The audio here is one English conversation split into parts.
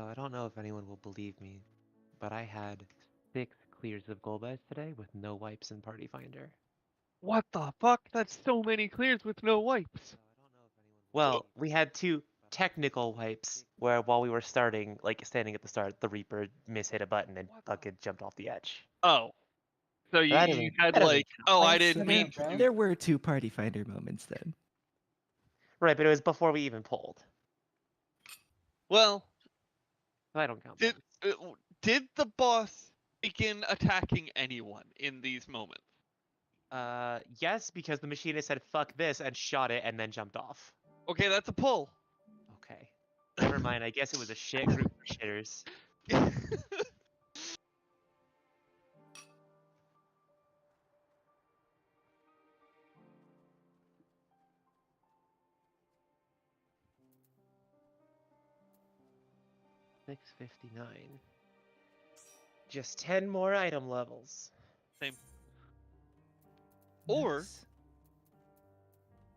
So I don't know if anyone will believe me, but I had 6 clears of Golbez today with no wipes in Party Finder. What the fuck? That's so many clears with no wipes. Well, we had 2 technical wipes where while we were starting, like standing at the start, the Reaper mishit a button and fucking jumped off the edge. Oh. So But you had that doesn't like, count. oh, I So didn't mean there, to. there were 2 Party Finder moments then. Right, but it was before we even pulled. Well, So I don't count did those. did the boss begin attacking anyone in these moments? Yes, because the machinist said fuck this and shot it and then jumped off. Okay, that's a pull. Okay. Never mind, I guess it was a shit group of shitters. 659. Just 10 more item levels. Same. Or Nice.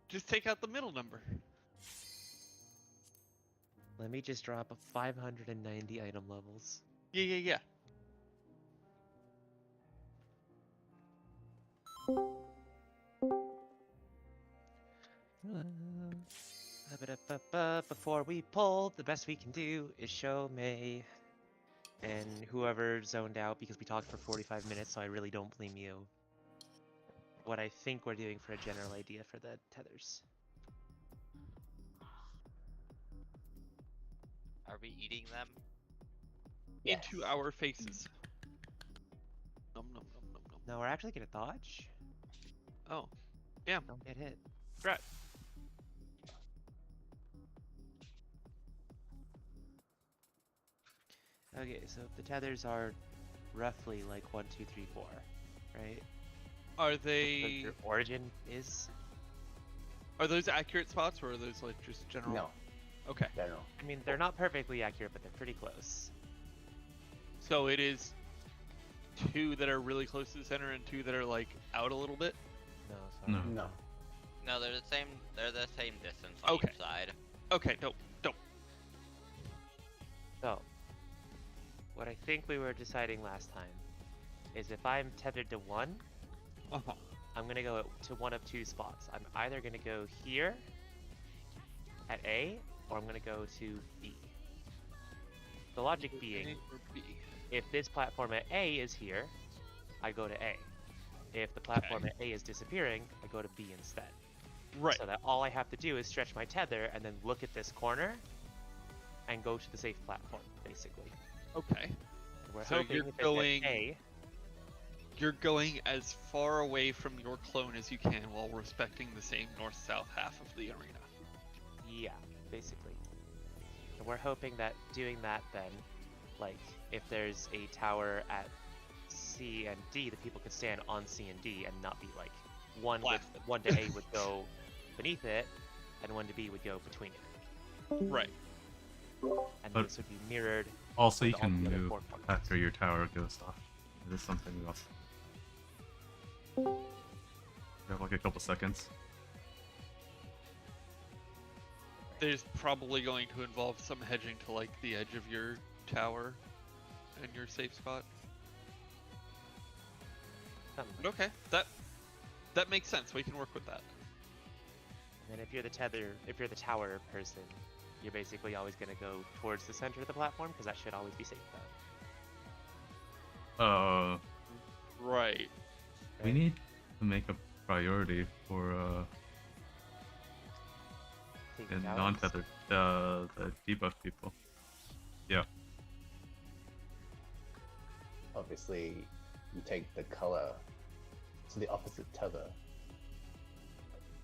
just take out the middle number. Let me just drop a 590 item levels. Yeah. Before we pull, the best we can do is show May and whoever zoned out because we talked for 45 minutes, so I really don't blame you. What I think we're doing for a general idea for the tethers. Are we eating them? Into our faces. Nom nom nom nom nom. No, we're actually gonna dodge. Oh. Yeah. Don't get hit. Right. Okay, so the tethers are roughly like 1, 2, 3, 4, right? Are Like they your origin is. are those accurate spots or are those like just general? No, Okay. general. I mean, they're not perfectly accurate, but they're pretty close. So it is 2 that are really close to the center and 2 that are like out a little bit. No, sorry. No. No, they're the same. They're the same distance on Okay. each side. Okay, don't. So, what I think we were deciding last time is if I'm tethered to 1, Uh-huh. I'm gonna go to one of 2 spots. I'm either gonna go here at A, or I'm gonna go to B. The logic being, A or B. if this platform at A is here, I go to A. If the platform at A is disappearing, I go to B instead. Right. So that all I have to do is stretch my tether and then look at this corner and go to the safe platform, basically. Okay. We're So hoping you're if it's at going- A, You're going as far away from your clone as you can while respecting the same north-south half of the arena. yeah, basically. And we're hoping that doing that then, like, if there's a tower at C and D, the people could stand on C and D and not be like, one to A would go beneath it, and 1 to B would go between it. Right. And But- this would be mirrored. Also, you with all can the other move 4 points. after your tower goes off. This is something else. We have like a couple seconds. There's probably going to involve some hedging to like the edge of your tower and your safe spot. Something But like okay, that makes sense. We can work with that. And then if you're the tower person, you're basically always going to go towards the center of the platform, because that should always be safe though. Right. We Right? need to make a priority for Taking the towers. non-tethered, the debuff people. Yeah. Obviously, you take the color to the opposite tether.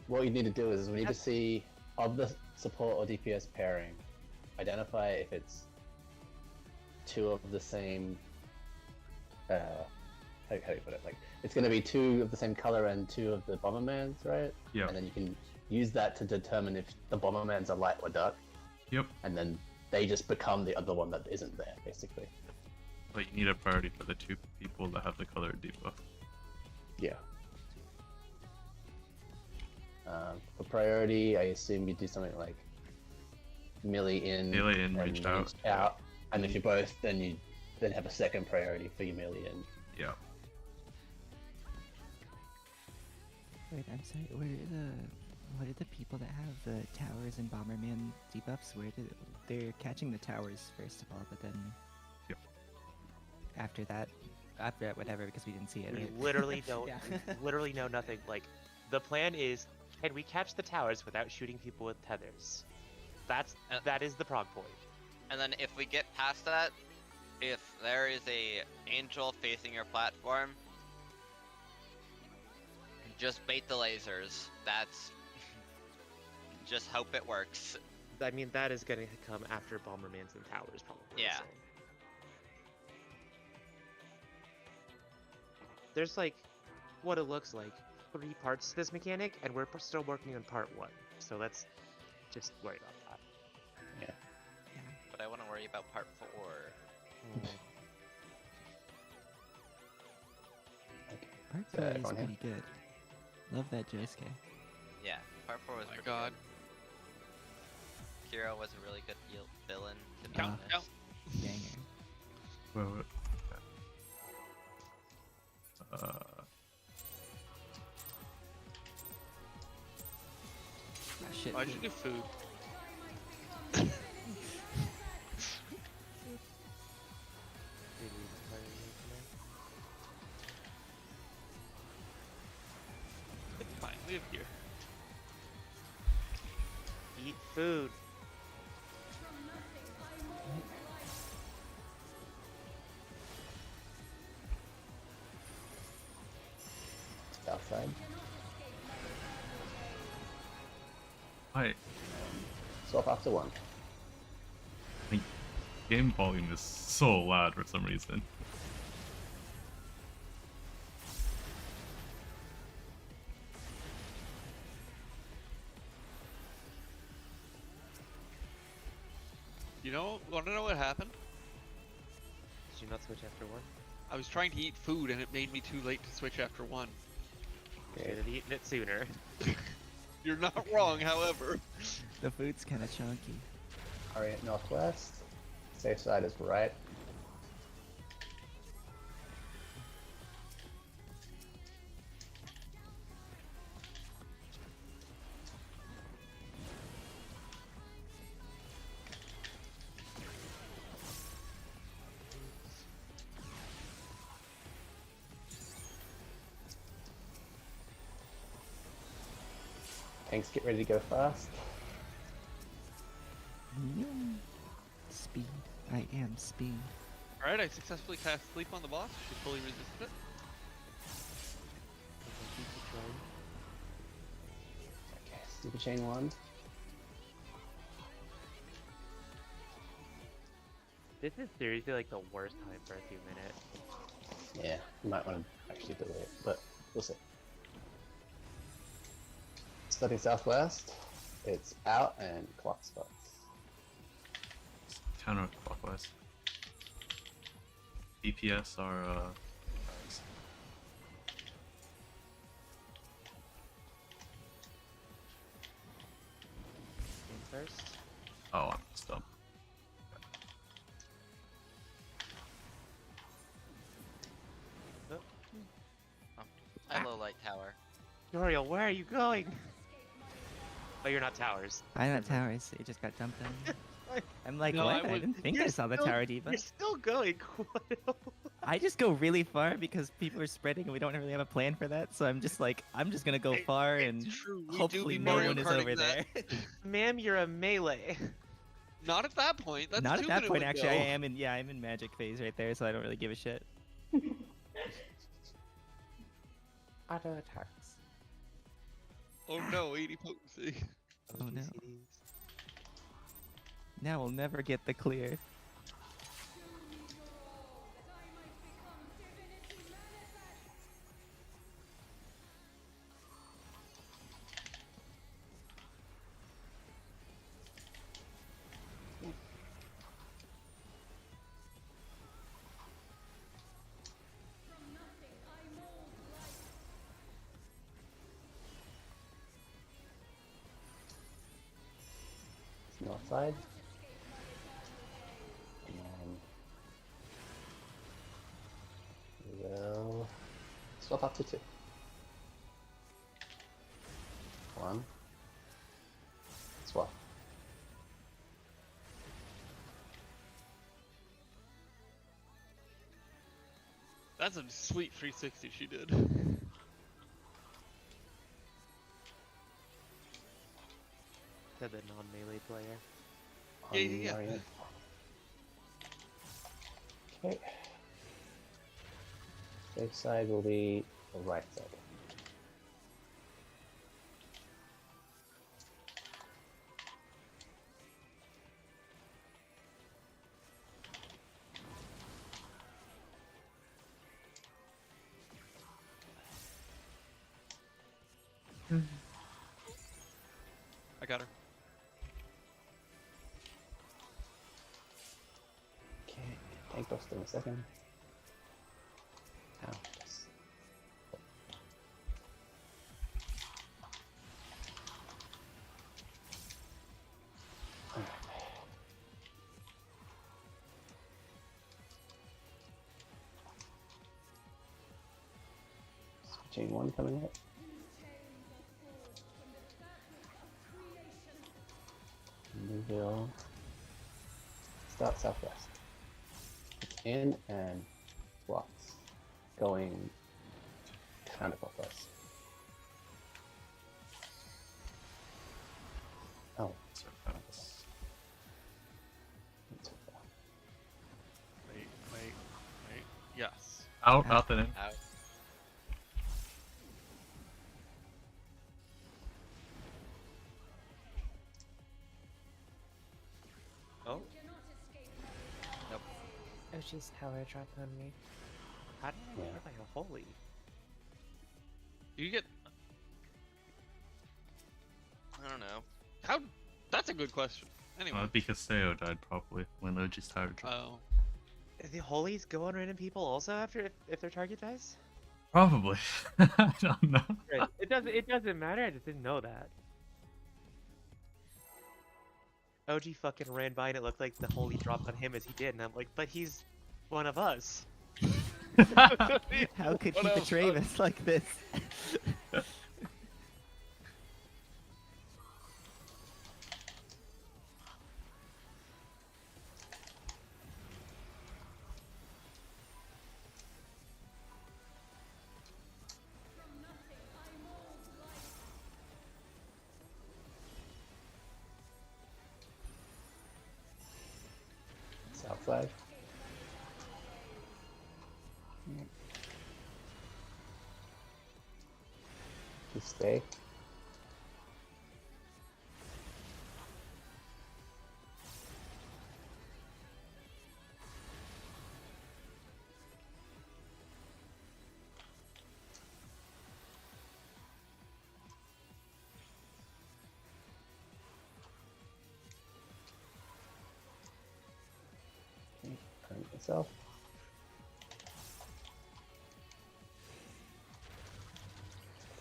What you need to do is we need to see of the support or DPS pairing, identify if it's 2 of the same. How do you put it? Like it's going to be 2 of the same color and 2 of the Bombermans, right? Yeah. And then you can use that to determine if the Bombermans are light or dark. Yep. And then they just become the other one that isn't there, basically. But you need a priority for the 2 people that have the color debuff. Yeah. For priority, I assume you do something like melee in, Melee in, and reach out. out. And if you're both, then you then have a second priority for your melee and Yeah. Wait, I'm sorry. What are the people that have the towers and Bomberman debuffs? They're catching the towers first of all, but then Yep. after that, whatever, because we didn't see it. We right? literally don't. Yeah. We literally know nothing. Like, the plan is, can we catch the towers without shooting people with tethers? That is the prog point. And then if we get past that, if there is a angel facing your platform, just bait the lasers. That's just hope it works. I mean, that is going to come after Bombermans and towers, probably. Yeah. so. There's like what it looks like 3 parts to this mechanic, and we're still working on part 1. So let's just worry about that. But I want to worry about part 4. Part So 4 is everyone here? pretty good. Love that Josuke. Yeah, part 4 was Oh my pretty god. good. Kira was a really good villain, to be Count, honest. count. Banger. Wait. Ah, shit. Why'd you do food? It's fine, live here. Eat food. south side. Hi. Swap after 1. My game volume is so loud for some reason. You know, wanna know what happened? Did you not switch after 1? I was trying to eat food and it made me too late to switch after 1. You should have eaten it sooner. You're not wrong, however. The food's kind of chunky. Orient northwest. Safe side is right. Tanks get ready to go fast. Speed. I am speed. Alright, I successfully cast Sleep on the boss. She fully resisted it. Okay, Super Chain 1. This is seriously like the worst time for a few minutes. Yeah, you might want to actually delay it, but we'll see. Starting southwest, it's out and clock spots. Counterclockwise. DPS are First. oh, I'm stuck. Hello, Light Tower. Noriel, where are you going? Oh, you're not towers. I'm at towers. It just got dumped on me. I'm like, No, what? I I would- didn't think I You're saw the still- tower diva. You're still going. I just go really far because people are spreading and we don't really have a plan for that. So I'm just like, I'm just gonna go far and True, we do hopefully be no Mario one is Karting over that. there. Ma'am, you're a melee. Not at that point. That's Not at that point, actually. Window. I am in, yeah, I'm in magic phase right there, so I don't really give a shit. Auto attacks. Oh no, 80 potency. Oh, no. Now we'll never get the clear. It's north side. And then Swap up to 2. 1. Swap. That's a sweet 360 she did. To the non-melee player. Yeah. Unorient. Okay. Safe side will be the right side. I got her. Okay, tank buster in a second. Ow, yes. Alright. Switching 1 coming up. Newville. Start southwest. It's in and blocks. Going counterclockwise. Oh, So, uh, that's not too far. Wait. Yes. out and in. Out. Oh, Oh, she's tower dropped on me. how did I Yeah. get like a holy? You get I don't know. how? That's a good question. Anyway. Because Theo died probably when OG's tower dropped. Oh. The holies go on random people also after if their target dies? Probably. I don't know. Right. It doesn't matter. I just didn't know that. OG fucking ran by and it looked like the holy dropped on him as he did, and I'm like, but he's one of us. How could he What betray else? us like this? South side. You stay. Okay, turn yourself.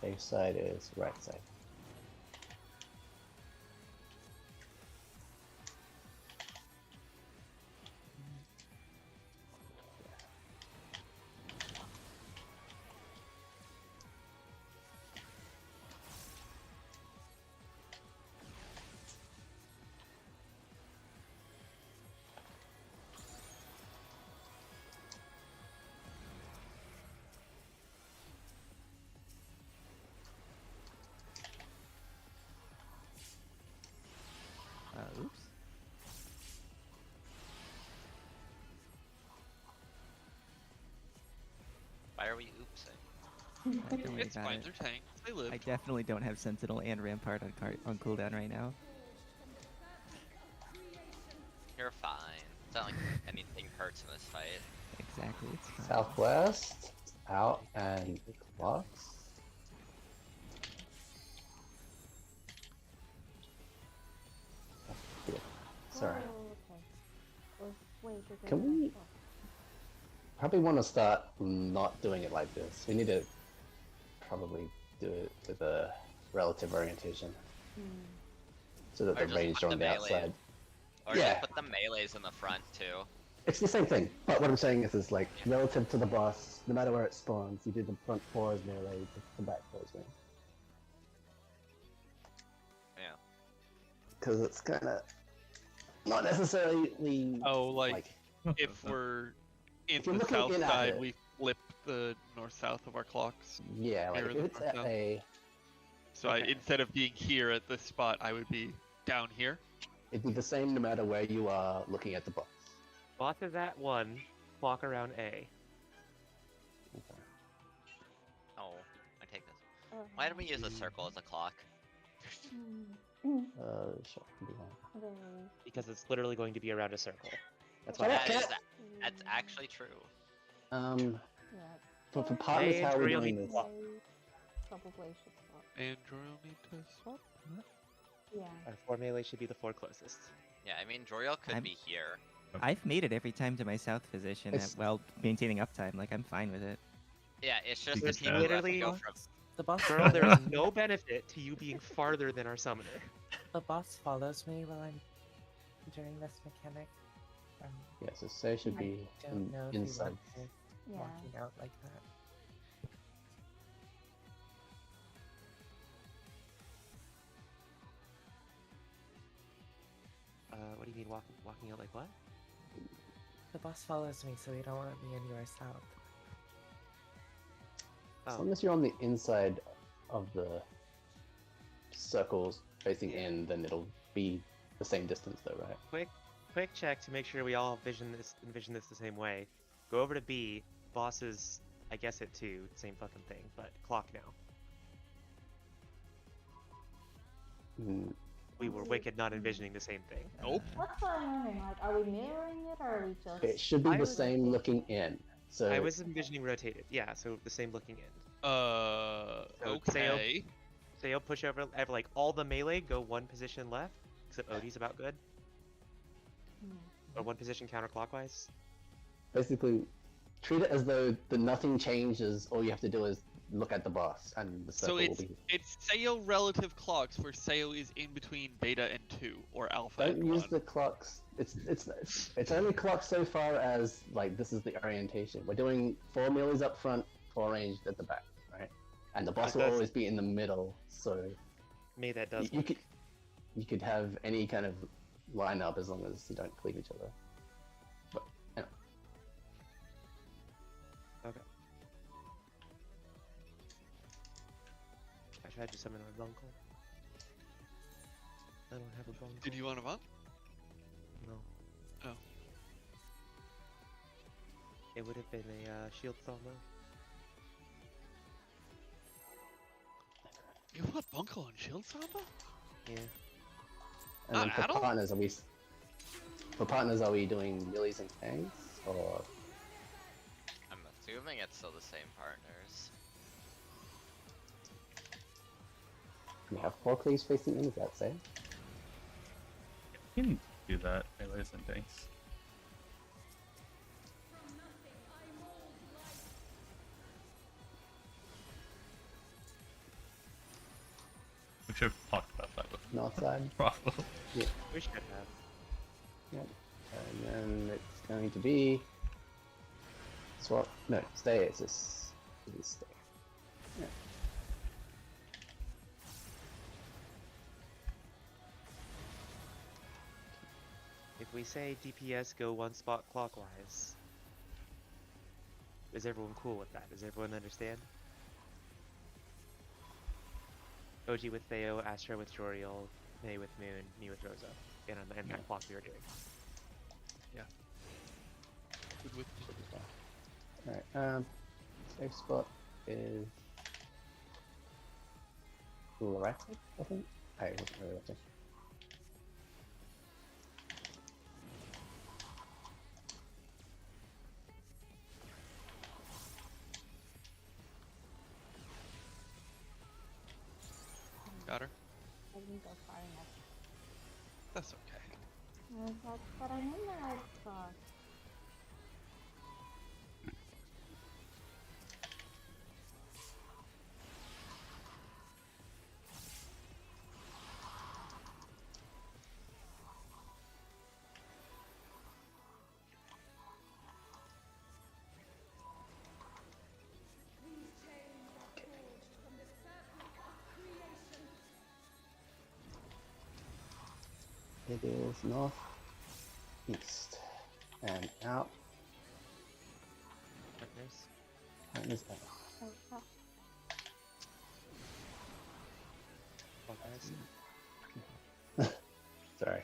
Safe side is right side. Oops. Why are we oopsing? Don't worry It's about fine. it. They're tanks. They live. I definitely don't have Sentinel and Rampart on cooldown right now. You're fine. It's not like anything hurts in this fight. Exactly, it's fine. Southwest, out and clocks. Here. Sorry. Can we probably want to start not doing it like this? We need to probably do it with a relative orientation so that Or the just range put are the on the melee. outside. Or Yeah. just put the melees in the front too. It's the same thing, but what I'm saying is like relative to the boss, no matter where it spawns, you do the front 4 as melee, the back 4 as range. Yeah. Because it's kind of not necessarily Oh, like if we're in If you're the looking south in at side, it- we flip the north-south of our clocks. yeah, like Mirror if the it's front at south. a, So Okay. instead of being here at this spot, I would be down here. it'd be the same no matter where you are looking at the boss. Boss is at 1, clock around A. Oh, I take this. Why don't we use a circle as a clock? Sure. can do that. Because it's literally going to be around a circle. That's Can why I- I can I- That's actually true. For partners, Hey, how are we Imperial doing meat this? swap. Probably should swap. And Jorel need to swap. Yeah. Our 4 melee should be the 4 closest. Yeah, I mean, Joriel could I'm- be here. I've made it every time to my south position It's- while maintaining uptime. Like, I'm fine with it. Yeah, it's just the There's people that literally- go from. The boss. Girl, there is no benefit to you being farther than our summoner. The boss follows me while I'm doing this mechanic. Yeah, so say should I be don't know if we inside. want to Yeah. walking out like that. What do you mean walking out like what? The boss follows me, so we don't want me anywhere south. As Oh, long as you're on the inside of the circles facing in, then it'll be the same distance though, right? quick check to make sure we all envision this the same way. Go over to B. Boss is, I guess, at 2. Same fucking thing, but clock now. Mm, We were wicked not envisioning the same thing. Nope. What's going on? Like, are we mirroring it or are we just? it should be I the was- same looking in. So I was envisioning rotated. Yeah, so the same looking end. So okay. So you'll push over, have like all the melee go 1 position left, except Odie's about good. Or 1 position counterclockwise. basically treat it as though the nothing changes. All you have to do is look at the boss, and the circle So will be. it's Sayo relative clocks, where Sayo is in between beta and 2, or alpha Don't and use 1. the clocks. It's only clocks so far as like this is the orientation. We're doing 4 melees up front, 4 ranged at the back, right? And the boss But will that's- always be in the middle, so Me, that does. you could have any kind of lineup as long as you don't cleave each other. But anyway. Okay. I tried to summon our uncle. I don't have a bungle. Did you want to run? No. Oh. It would have been a shield samba. You want Bunko on Shield Samba? Yeah. And then I don't- for partners, are we doing melees and tanks, or I'm assuming it's still the same partners. we have 4 cleaves facing in? Is that safe? You can do that, melees and tanks. We should have talked about that before. North side. Probably. We should have. Yep. And then it's going to be swap. No, stay. It's just stay. Yeah. If we say DPS go 1 spot clockwise, is everyone cool with that? Does everyone understand? OG with Theo, Astra with Joriel, May with Moon, me with Rosa, and on that clock we were doing. Good with Should be fine. Alright, safe spot is right, I think. I wasn't really watching. Got her. I didn't go far enough. That's okay. I was like, but I'm in the right spot. It is north, east, and out. Partners. Partners out. Oh, fuck. Partners. Sorry.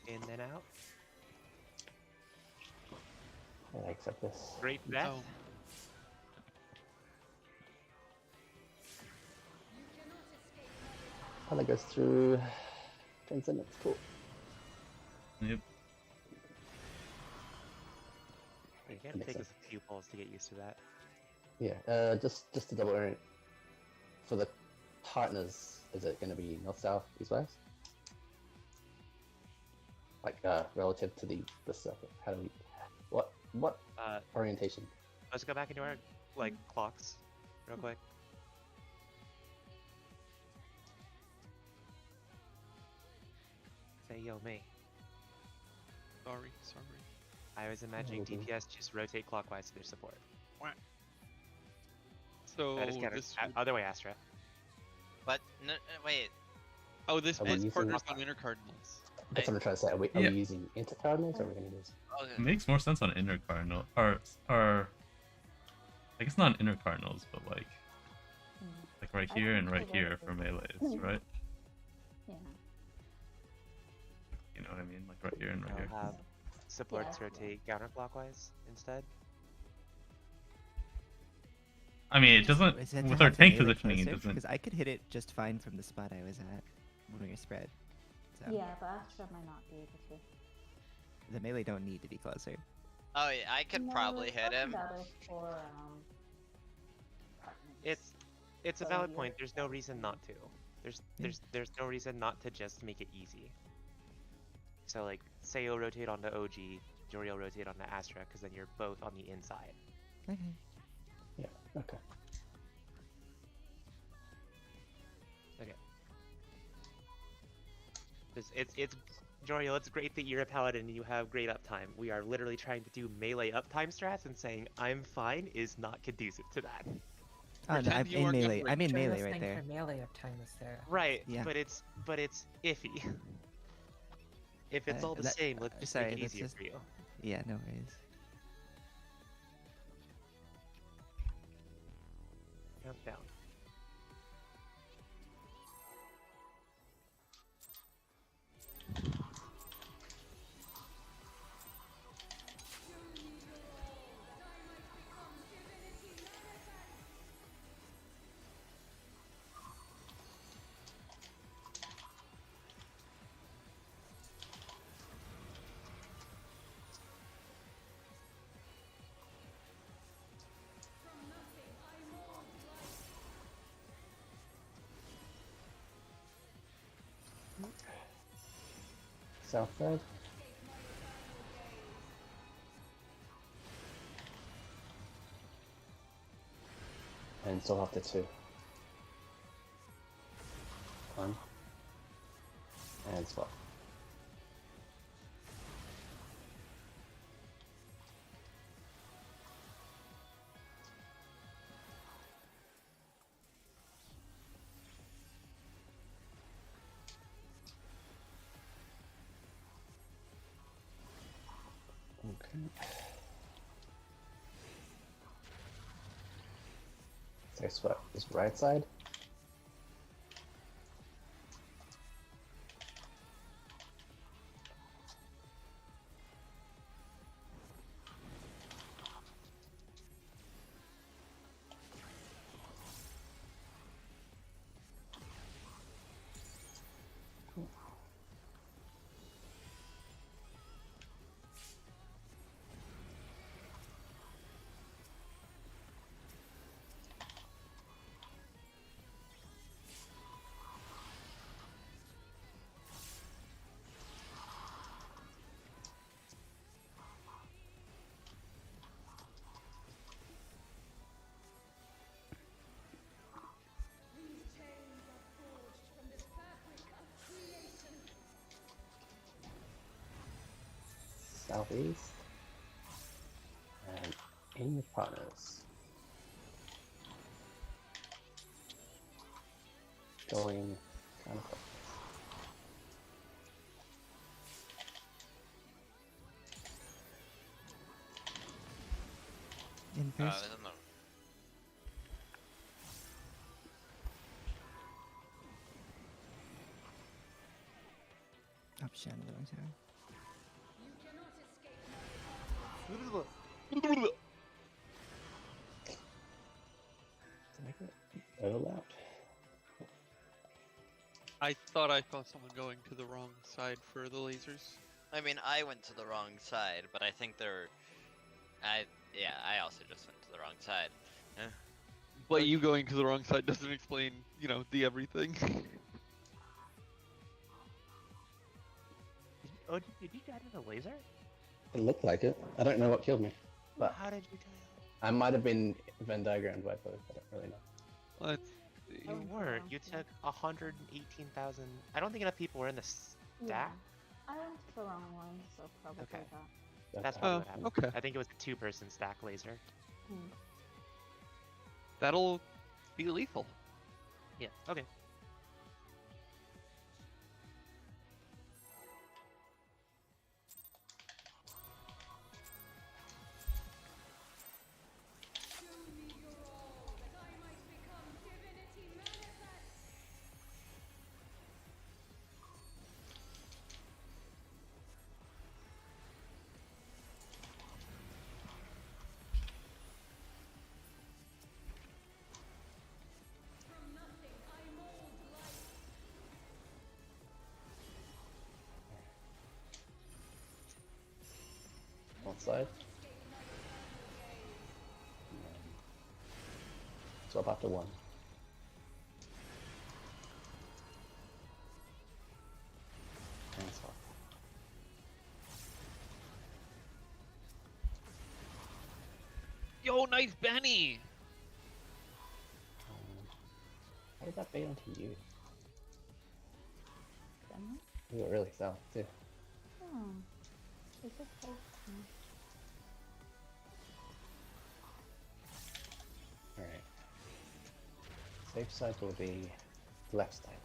In and out. I accept this. Great breath. Oh. Oh, that goes through Transcendence. Cool. Yep. It's gonna Makes take sense. us a few pulls to get used to that. Yeah, just to double earn for the partners, is it going to be north, south, east, west? Like relative to the circle. How do we? What orientation? Let's go back into our like clocks, real quick. Say yo me. Sorry. I was imagining Mhm. DPS just rotate clockwise to their support. So That is kind this of would- other way, Astra. But no, wait. oh, this Are we puts using- partners on inner cardinals. That's what I'm trying to say. Are we Yeah. using intercardinals or are we going to use? Okay. It makes more sense on inner cardinal, or I guess not inner cardinals, but like right I here and think right so, here though. for melees, right? Yeah. You know what I mean? Like right here and right I'll here. have supports Yeah. rotate counterclockwise instead. I mean, it doesn't Is that to with our have the tank melee positioning. It closer? doesn't. Because I could hit it just fine from the spot I was at when we were spread. So Yeah, but Astra might not be able to. the melee don't need to be closer. Oh yeah, I could No, probably it's hit probably him. better for partners. It's a So valid you're- point. There's no reason not to. There's no reason not to just make it easy. So like, say you'll rotate onto OG, Jory will rotate onto Astra, because then you're both on the inside. Okay. Yeah. Okay. It's Joriel, it's great that you're a paladin and you have great uptime. We are literally trying to do melee uptime strats, and saying I'm fine is not conducive to that. Oh no, Pretend I'm you in are melee. Gunbreaker. I'm in Join melee this right thing there. For melee uptime is there. Right, Yeah. but it's iffy. If it's all the that- same, let's just sorry, make it let's easier just- for you. Yeah, no worries. Countdown. South side. And still after 2. 1. And swap. Okay. So swap is right side. Southeast. And in your partners. going kind of. In I first. don't know. Up Shadow Tower. To make it overlap. I thought I saw someone going to the wrong side for the lasers. I mean, I went to the wrong side, but I think they're. I also just went to the wrong side. But you going to the wrong side doesn't explain, you know, the everything. Oh, did you die to the laser? It looked like it. I don't know what killed me, but How did you die? I might have been Venn diagrammed by both. I don't really know. Let's see. You weren't. You took 118,000. I don't think enough people were in the stack. I went to the wrong one, so probably Okay. that. That's probably Oh, what happened. okay. I think it was a 2-person stack laser. Hmm. That'll be lethal. Yeah. Okay. One side. Swap after one. And swap. Yo, nice Benny! How did that bait onto you? Then, You were really south too. hmm. Is it safe? Alright. Safe side will be left side.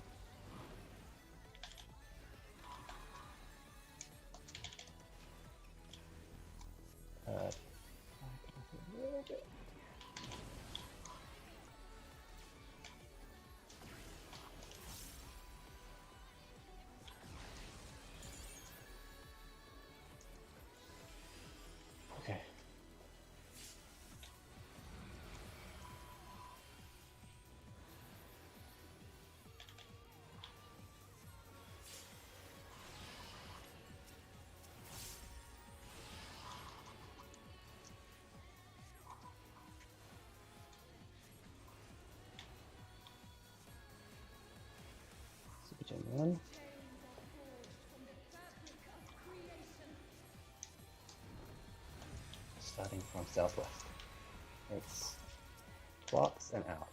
A little bit. Okay. Super Gen 1. Starting from southwest. It's clocks and out.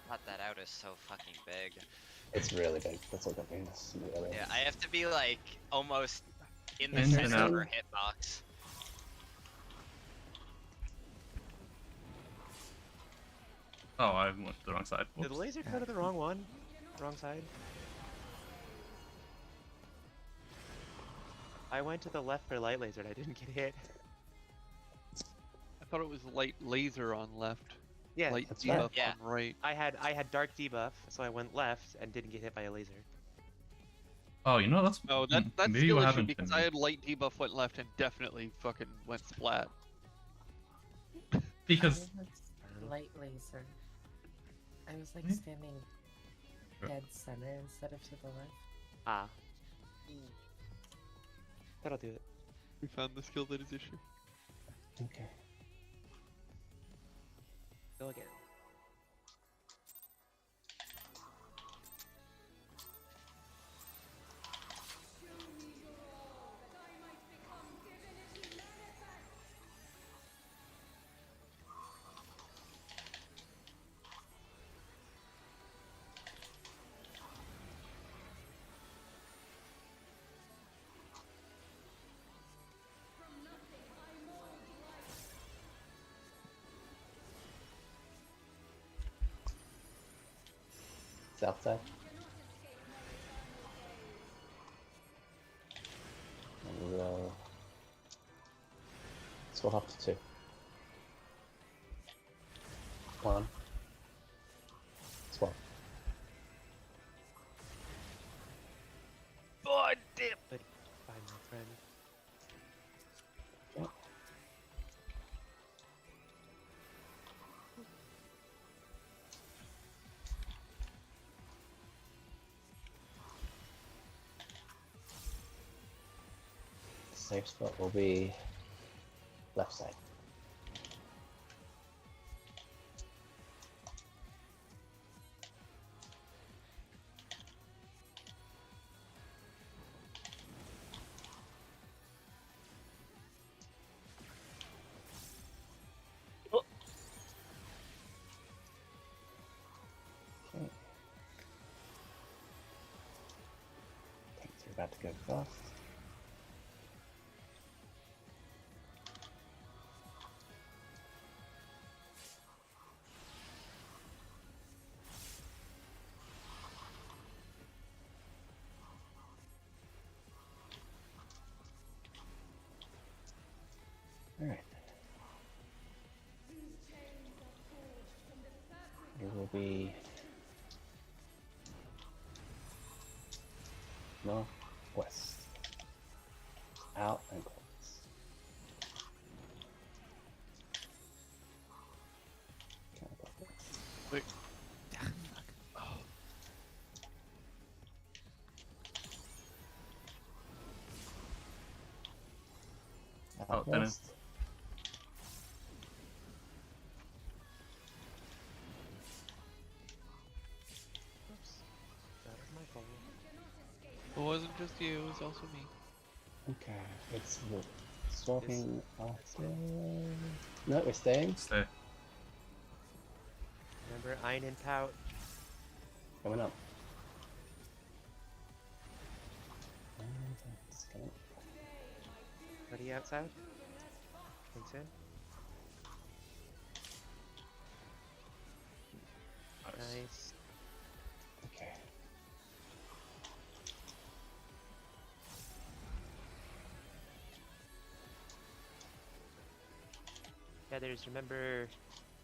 God, that out is so fucking big. It's really big. That's what that means. Really. Yeah, I have to be like almost in the In and center out. of her hitbox. Oh, I went to the wrong side. Did the Whoops. laser go to the wrong one? Wrong side? I went to the left for light laser and I didn't get hit. I thought it was light laser on left. Yeah, Light that's debuff right. Yeah. on right. I had dark debuff, so I went left and didn't get hit by a laser. Oh, you know that's Oh, that's maybe skill what issue happened because to I me. had light debuff went left and definitely fucking went splat. Because I was light laser. I was like Hmm? standing dead center instead of to the left. Ah. That'll do it. We found the skill that is issue. Okay. Go again. South side. And we'll swap up to 2. 1. Swap. Oh, damn! But bye, my friend. Okay. Safe spot will be left side. Okay. Tanks are about to go fast. Alright. It will be north, west, out and close. Counterclockwise. Wait. Oh, Out then west. Oops. That was my fault. It wasn't just you, it was also me. Okay, it's the swapping after. No, we're staying. Stay. Remember Ein and Pout? Coming up. And it's coming up. Ready outside? Thanks in. Nice. Okay. Feathers, remember,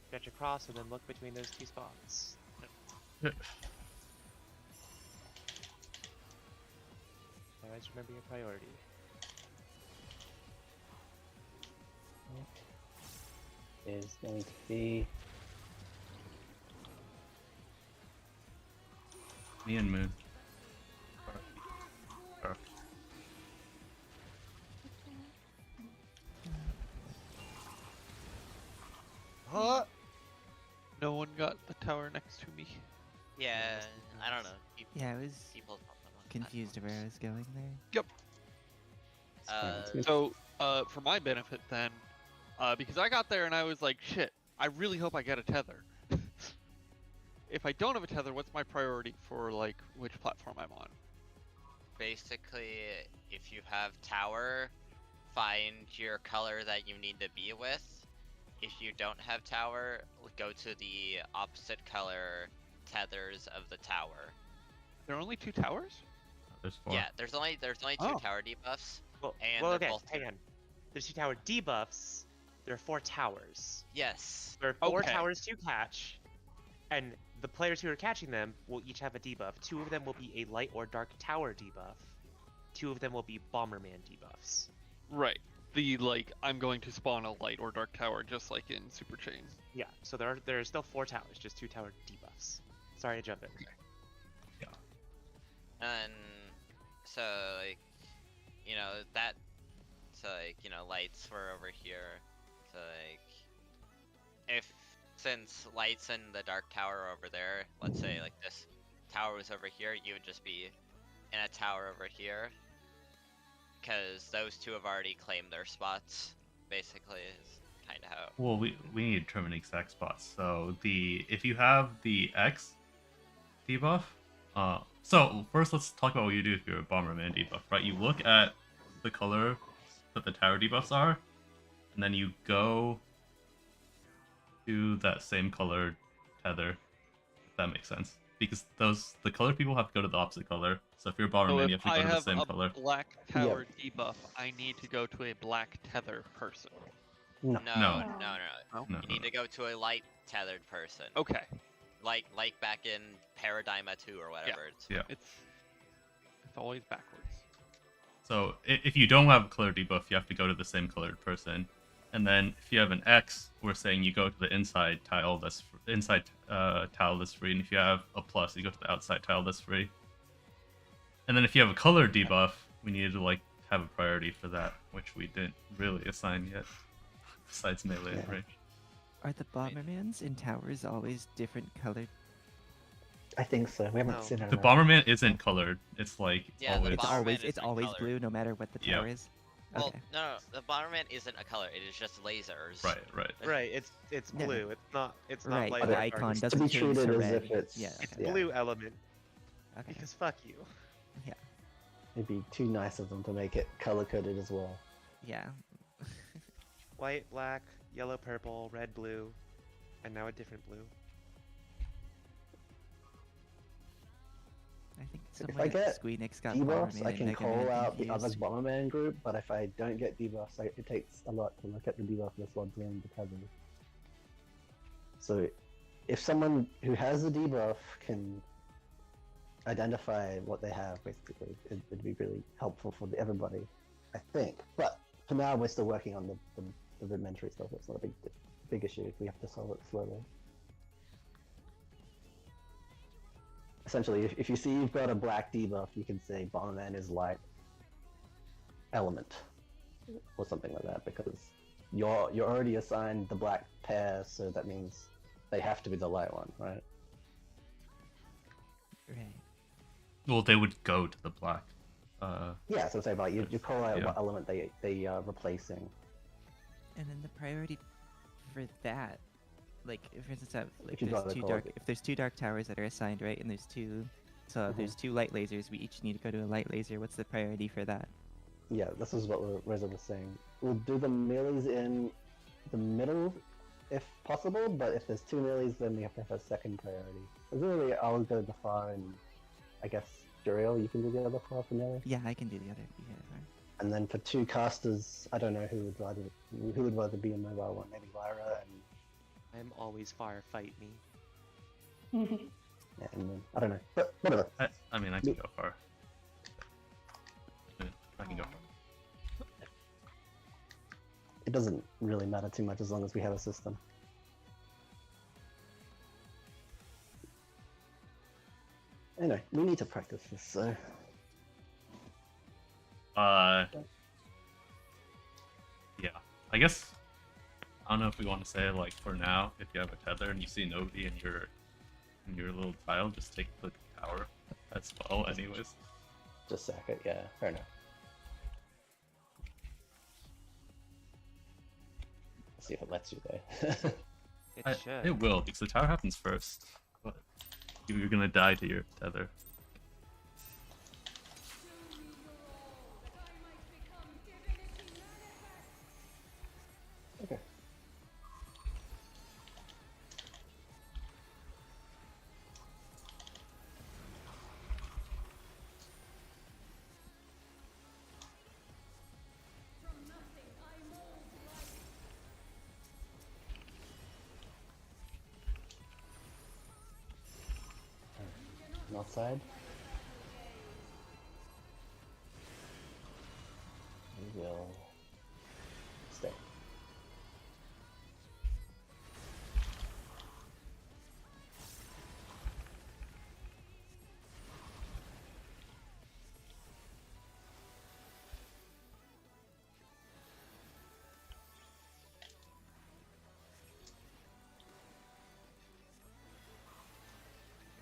stretch across and then look between those 2 spots. Always remember your priority. Is going to be Me and Moon. Or- Huh? No one got the tower next to me. Yeah, I don't know. Yeah, I was People talk about that. confused where I was going there. So, for my benefit then, because I got there and I was like, shit, I really hope I get a tether. If I don't have a tether, what's my priority for, like, which platform I'm on? Basically, if you have tower, find your color that you need to be with. If you don't have tower, go to the opposite color tethers of the tower. There are only 2 towers? There's 4. Yeah, there's only 2 Oh. tower debuffs. Well, And well they're okay, both hang on. There's 2 tower debuffs. There are 4 towers. Yes. There are 4 Okay. towers to catch, and the players who are catching them will each have a debuff. 2 of them will be a light or dark tower debuff. 2 of them will be Bomberman debuffs. Right. The, like, I'm going to spawn a light or dark tower, just like in Super Chain. Yeah, so there are still 4 towers, just 2 tower debuffs. Sorry to jump in. And so, like, you know, that, so, like, you know, lights were over here. So, like, since lights in the dark tower are over there, let's say, like, this tower was over here, you would just be in a tower over here. Because those 2 have already claimed their spots, basically, is kind of how. Well, we need to determine exact spots. So if you have the X debuff, so first let's talk about what you do if you're a Bomberman debuff, right? You look at the color that the tower debuffs are, and then you go to that same color tether, if that makes sense. because the colored people have to go to the opposite color. So if you're a So Bomberman, you if have to I go to the have same a color. black tower debuff, I need to go to a black tether person. No. No, No. no, no. No? No, You need to go to a light tethered person. Okay. Like back in Paradigma 2 or whatever. Yeah. It's always backwards. So if you don't have a color debuff, you have to go to the same colored person. And then if you have an X, we're saying you go to the inside tile that's tile that's free. And if you have a plus, you go to the outside tile that's free. And then if you have a color debuff, we needed to like have a priority for that, which we didn't really assign yet, besides melee and range. Are the Bombermans in towers always different colored? I think so. We haven't No. seen it. The around. Bomberman isn't colored. It's like Yeah, the always. Bomberman It's isn't always colored. blue, no matter what the Yeah. tower is. Well, Okay. no, the Bomberman isn't a color. It is just lasers. Right, right. Right, it's Yeah. blue. It's not Right, light but or the icon dark. to doesn't be change treated to as red. if it's Yeah, It's okay. blue element Okay. because fuck you. It'd be too nice of them to make it color coded as well. Yeah. White, black, yellow, purple, red, blue, and now a different blue. I think If I somewhere get Squeenix got Debuffs, Bomberman I and can Mega call Man out the other confused. Bomberman group, but if I don't get debuffs, it takes a lot to look at the debuff list while doing the tether. So, if someone who has the debuff can identify what they have, basically, it'd be really helpful for everybody, I think. But for now, we're still working on the rudimentary stuff. It's not a big issue. We have to solve it slowly. Essentially, if you see you've got a black debuff, you can say Bomberman is light element, or something like that, because you're already assigned the black pair, so that means they have to be the light one, right? Right. Well, they would go to the black. Yeah, so say like you call out Yeah. what element they are replacing. And then the priority for that, like for instance, like you'd there's rather two call dark. it- If there's two dark towers that are assigned, right, and there's two, so there's two light lasers. We each need to go to a light laser. What's the priority for that? Yeah, this is what Reza was saying. We'll do the melees in the middle, if possible, but if there's two melees, then we have to have a second priority. Presumably, I'll go the far, and I guess Juriel, you can do the other far for melee. Yeah, I can do the other. And then for two casters, I don't know who would rather be a mobile one. Maybe Lyra I'm always fire, fight me. and then, I don't know, but whatever. I mean, I can go far. I can go far. It doesn't really matter too much as long as we have a system. Anyway, we need to practice this, so Yeah. I guess I don't know if we want to say like for now, if you have a tether and you see nobody in your little tile, just take the tower as well. Anyways. just sack it. Yeah, fair enough. Let's see if it lets you though. It should. It will because the tower happens first. But you're gonna die to your tether. Okay. North side. We will stay.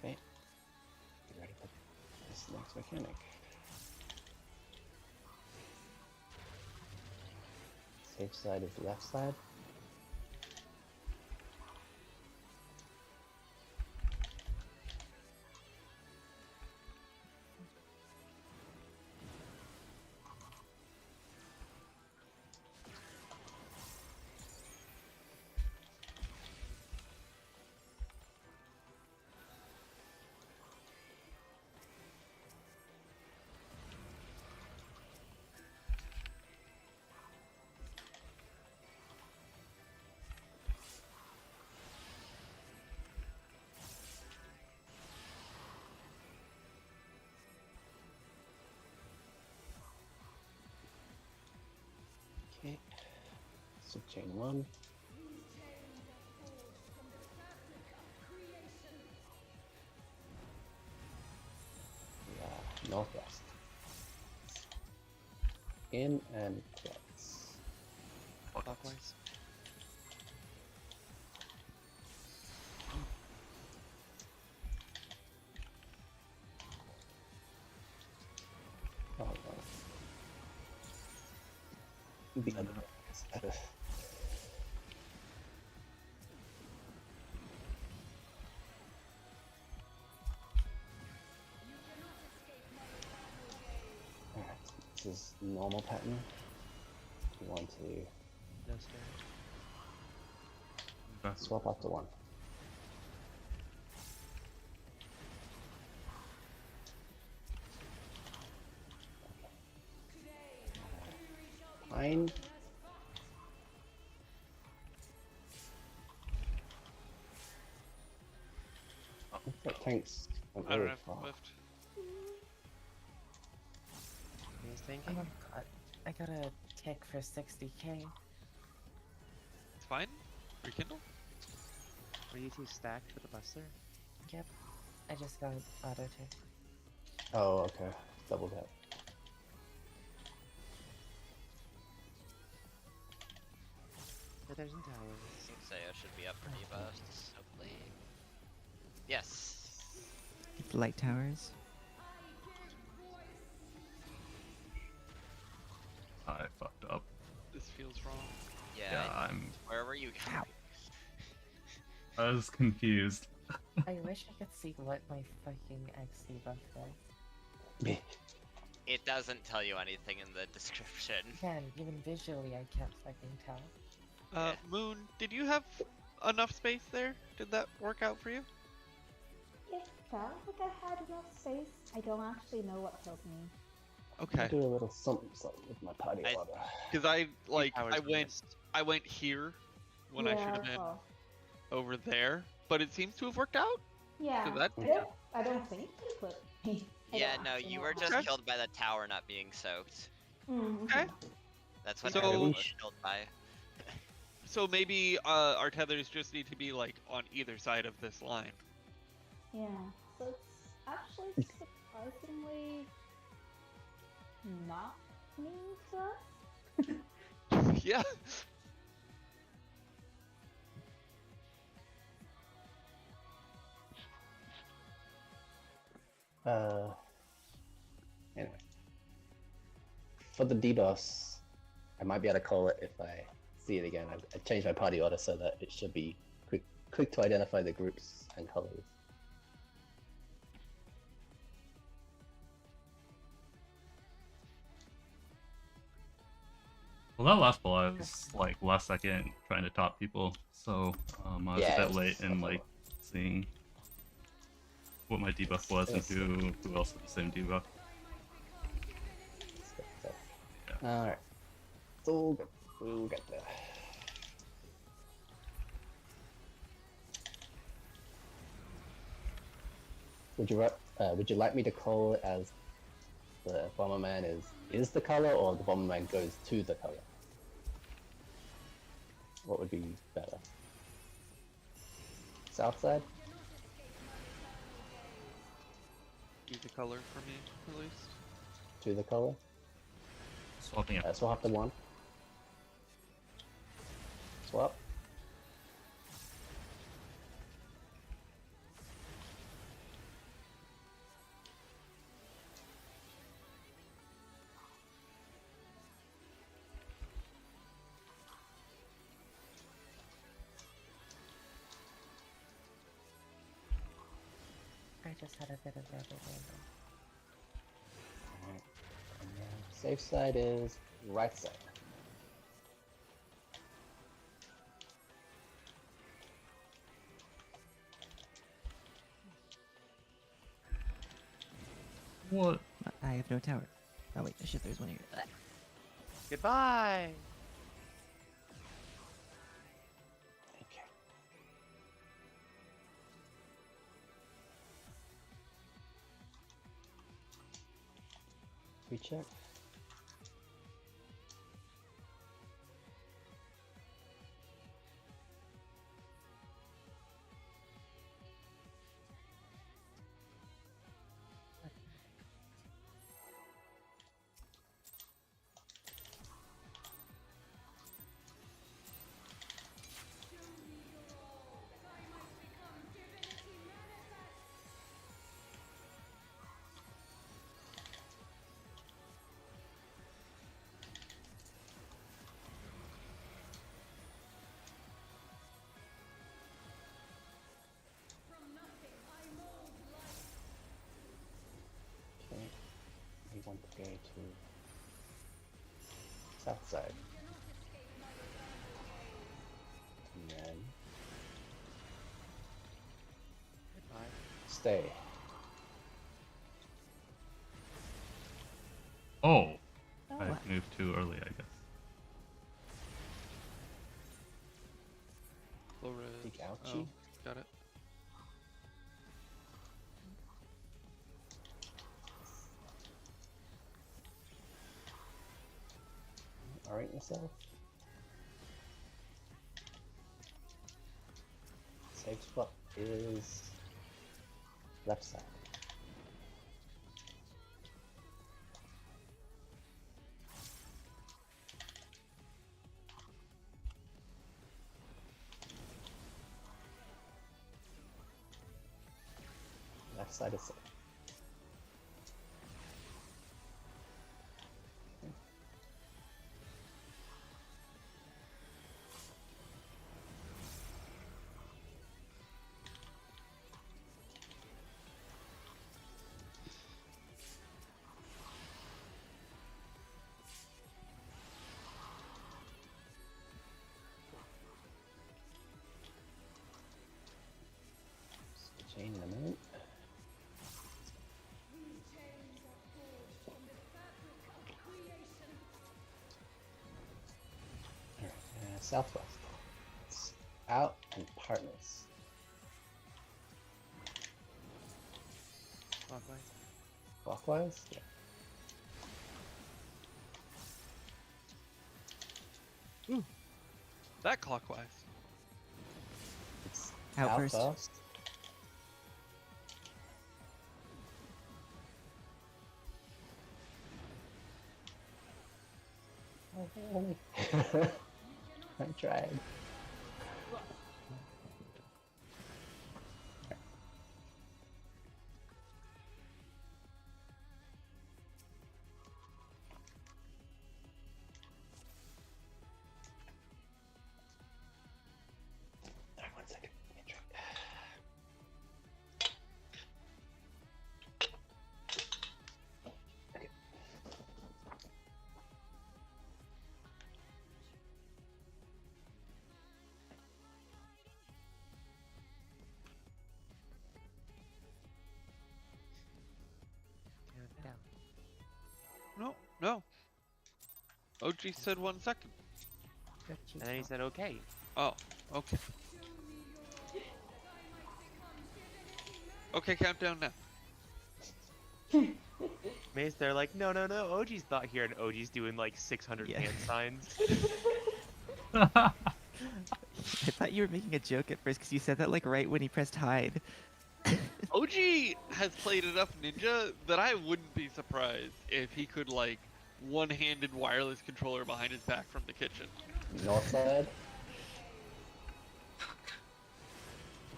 Okay. Get ready for this next mechanic. Safe side is left side. So chain one. Yeah, northwest. In and close. Clockwise. Oh, no. The other way is better. Alright, this is normal pattern. You want to No start. swap after one. Fine. That tanks went I don't very have far. Swift. He's Oh thinking. my god. I got a tick for 60k. It's fine. Rekindle. Were you two stacked with the Buster? Yep. I just got auto tick. Oh, okay. Double that. Feathers and towers. Sayo should be up for debuffs, hopefully. Yes. Get the light towers. I fucked up. This feels wrong. Yeah. Yeah, Where were you going? I was confused. I wish I could see what my fucking X debuff does. It doesn't tell you anything in the description. Man, even visually I can't fucking tell. Yeah. Moon, did you have enough space there? Did that work out for you? It felt like I had enough space. I don't actually know what killed me. Okay. Do a little something with my party I- order. Because I Towers were missed. I went here when I should have been well, over there, but it seems to have worked out. yeah. So that- I don't think it put me. I Yeah, don't no, actually you know were how. just Okay. killed by the tower not being soaked. Okay. That's what So- everyone was killed by. So maybe our tethers just need to be like on either side of this line. Yeah. So it's actually surprisingly not mean to us. Yeah. Anyway. For the debuffs, I might be able to call it if I see it again. I changed my party order so that it should be quick to identify the groups and colors. Well, that last ball, I was like last second trying to top people, so I was Yeah, a it bit late was in a like seeing what my debuff was and who else had the same debuff. Alright. It's all good. We'll get there. Would you like me to call it as the Bomberman is the color, or the Bomberman goes to the color? What would be better? South side? Use the color for me, at least. To the color? Swapping it. Swap after one. Swap. I just had a bit of rubber band. Alright. And then safe side is right side. What? I have no tower. Oh wait, shit, there's one here. Goodbye. Okay. Recheck. want to go to south side. And then Goodbye. stay. Oh, Oh, I moved too early, I guess. Low res. Big ouchie. Oh, got it. Alright yourself. Safe spot is left side. Left side is safe. Chain in a minute. Alright, southwest. It's out and partners. Clockwise. Clockwise? Yeah. That clockwise. It's Out out first. first. Oh, I tried. Alright, 1 second. Let me try. Okay. Down. No, no. OG said 1 second. And then he said, okay. Oh, okay. Okay, countdown now. Mace, they're like, no, no, no, OG's not here, and OG's doing like 600 Yeah. hand signs. I thought you were making a joke at first because you said that like right when he pressed hide. OG has played enough Ninja that I wouldn't be surprised if he could like one-handed wireless controller behind his back from the kitchen. North side.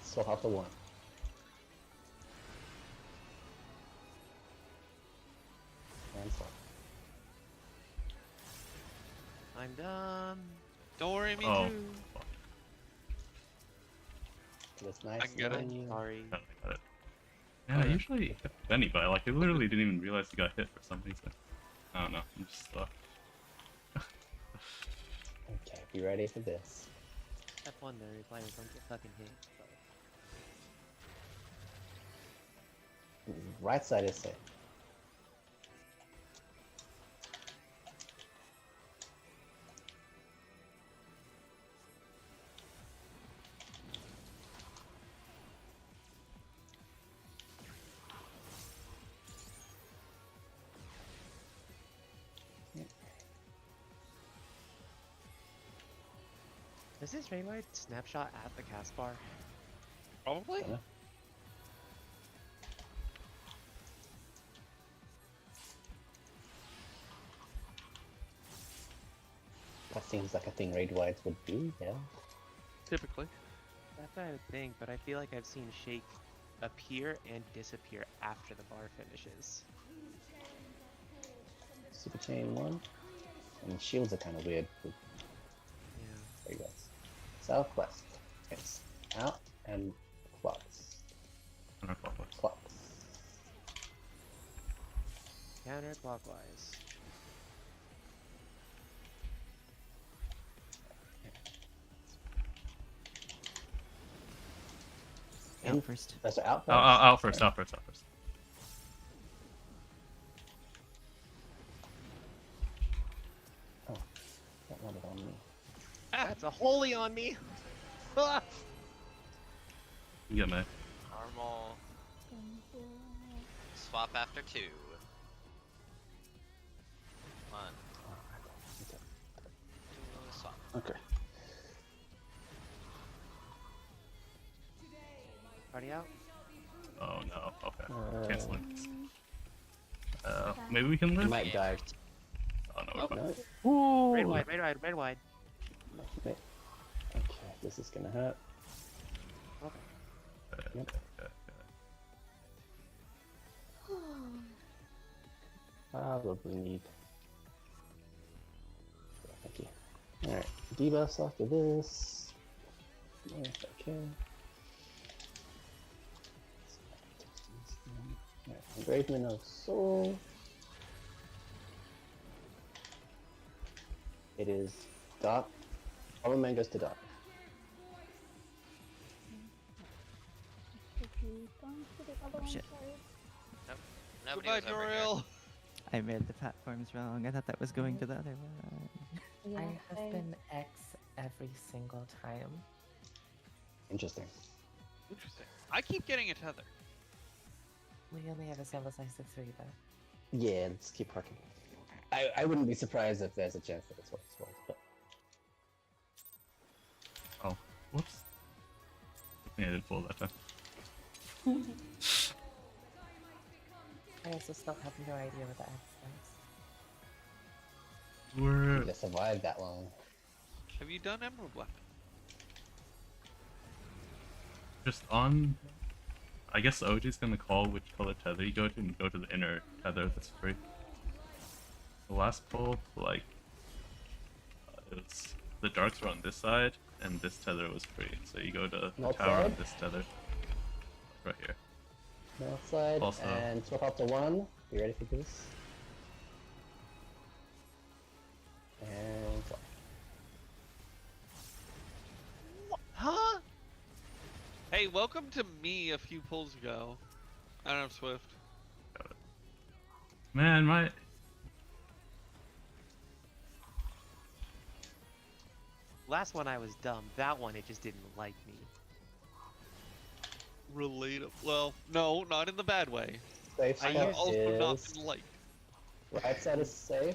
Still have the one. And south. I'm done. Don't worry, me Oh. too. That's nice. I can get it. and Sorry. Got it, got it. Yeah, I usually hit Benny, but like I literally didn't even realize he got hit for some reason. I don't know. I'm just Okay, be ready for this. Step one there, players don't get fucking hit. Right side is safe. Is this Rainlight snapshot at the cast bar? Probably. Dunno. That seems like a thing raid wides would do, yeah. Typically. That's what I would think, but I feel like I've seen Shake appear and disappear after the bar finishes. Super chain one. And shields are kind of weird. Yeah. There you go. Southwest. It's out and clocks. counterclockwise. Clocks. Counterclockwise. Out first. That's out. Out first. Out first. Oh, that landed on me. That's a holy on me! Ah! You get me. Normal. Swap after 2. Come on. Swap. Okay. Party out? Oh no. Okay. Canceling. Maybe we can You live. might die. Oh no. We're fine. No. Red wide, red wide, red wide. Okay, this is gonna hurt. Okay. Yep. Probably need. Thank you. Alright, debuffs after this. If I can. Alright, engravement of soul. It is dark. All man goes to dark. Oh shit. Nobody Goodbye, was over here. Toriel. I read the platforms wrong. I thought that was going to the other one. I have been X every single time. Interesting. Interesting. I keep getting a tether. We only have a sample size of 3 though. Yeah, let's keep working. I wouldn't be surprised if there's a chance that it's what it's worth, but Oh, whoops. Yeah, I did pull that time. I also still have no idea what the X is. We're you just survived that long. Have you done Emerald Weapon? just on. I guess the OG's gonna call which color tether you go to, and you go to the inner tether that's free. The last pull, like, it's the darks were on this side, and this tether was free. So you go to the North tower on side? this tether, right here. North side, Also- and swap out to 1. You ready for this? And swap. Huh? Hey, welcome to me a few pulls ago. I don't have Swift. Man, my Last one I was dumb. That one it just didn't like me. Relatable. Well, no, not in the bad way. Safe I spot have also not is been liked. right side is safe.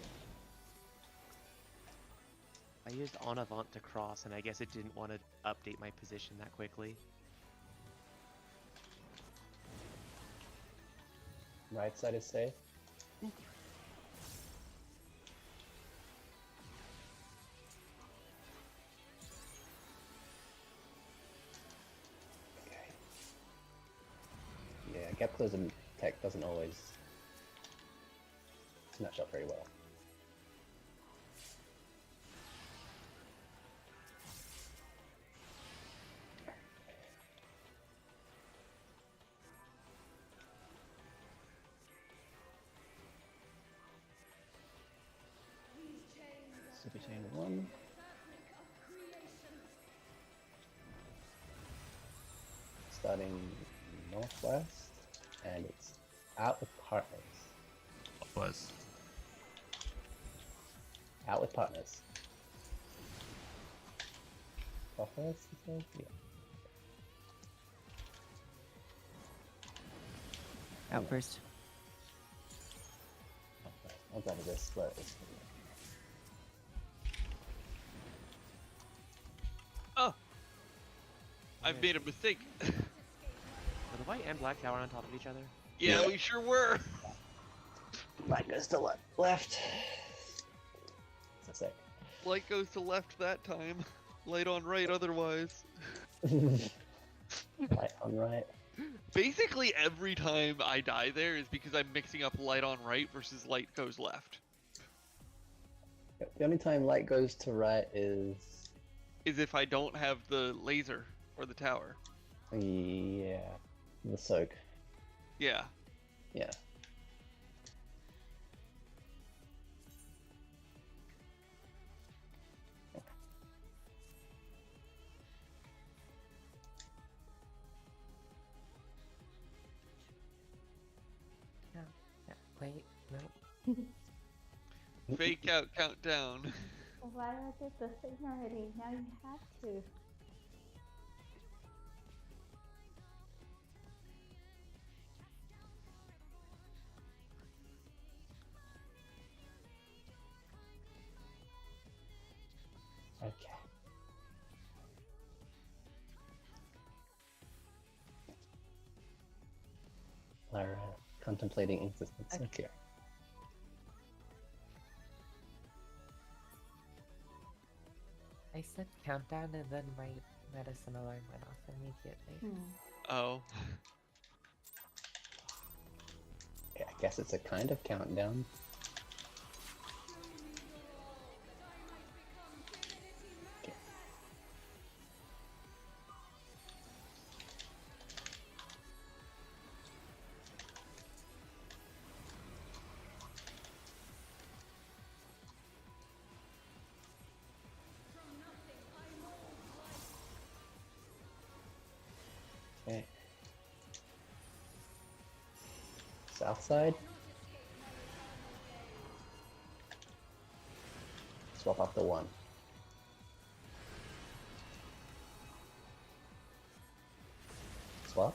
I used en avant to cross, and I guess it didn't want to update my position that quickly. Right side is safe. Okay. Yeah, gap closing tech doesn't always snatch up very well. Super chain 1. Starting northwest, and it's out with partners. was. Out with partners. Northwest, you said? Yeah. Out first. Okay. I'll grab this, but it's Oh! I've made a mistake. Were the white and black tower on top of each other? Yeah, we sure were. Light goes to left. It's a sec. Light goes to left that time. Light on right otherwise. Light on right. Basically every time I die there is because I'm mixing up light on right versus light goes left. The only time light goes to right is Is if I don't have the laser or the tower. the soak. Yeah. Yeah. No. Fake out countdown. Lara did the thing already. Now you have to. Okay. Lara contemplating existence. Okay. I said countdown and then my medicine alarm went off immediately. Oh. Yeah, I guess it's a kind of countdown. Okay. Okay. South side. Swap out the one. Swap.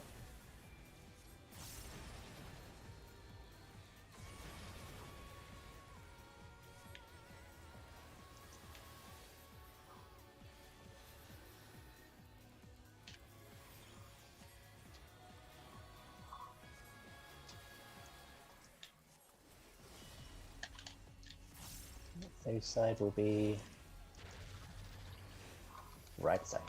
Safe side will be right side.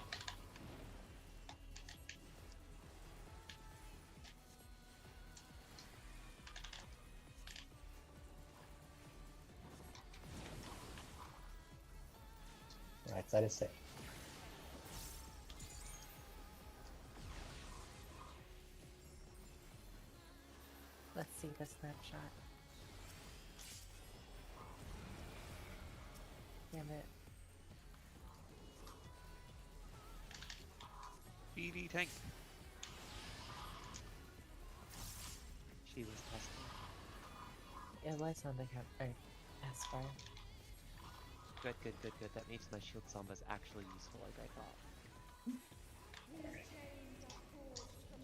Right side is safe. Let's see the snapshot. Damn it. BD tank. She was testing. It was on the count. Or S bar. Good, good, good, good. That means my shield samba is actually useful like I thought.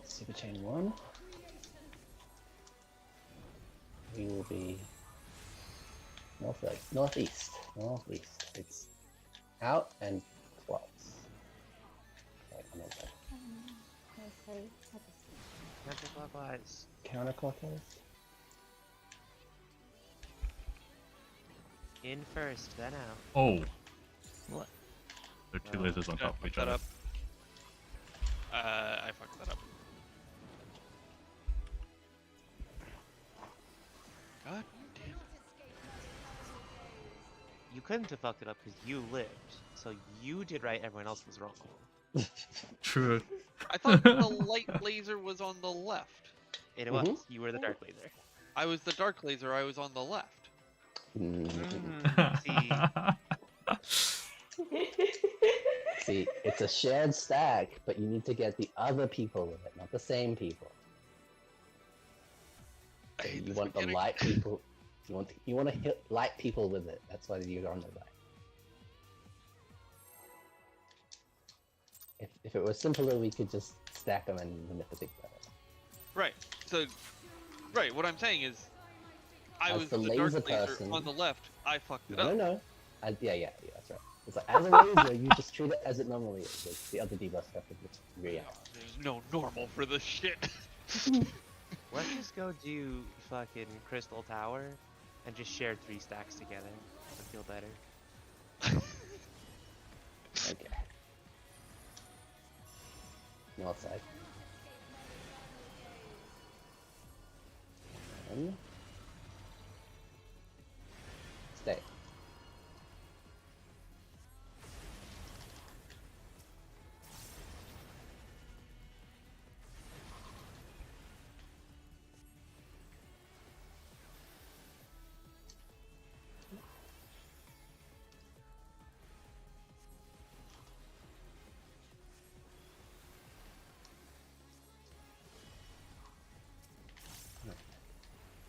Super chain one. We will be northeast. It's out and close. Right, I'm okay. Okay, what is Counterclockwise. Counterclockwise. In first, then out. Oh, What? there are two lasers on Yeah, top of fuck each that other. up. I fucked that up. God damn it. You couldn't have fucked it up because you lived. So you did right, everyone else was wrong. True. I thought the light laser was on the left. It was. You were the dark laser. I was the dark laser, I was on the left. See, See, it's a shared stack, but you need to get the other people with it, not the same people. I So hate you this want the mechanic. light people. You want to hit light people with it. That's why you're on the right. If it was simpler, we could just stack them and manipulate better. Right. So, right. What I'm saying is, I As was the the laser dark laser person- on the left. I fucked it No, up. no. Yeah, that's right. It's like, as a laser, you just treat it as it normally is. Like, the other debuffs have to just react. There's no normal for this shit. let's just go do fucking Crystal Tower and just share 3 stacks together. I feel better. Okay. North side. And stay.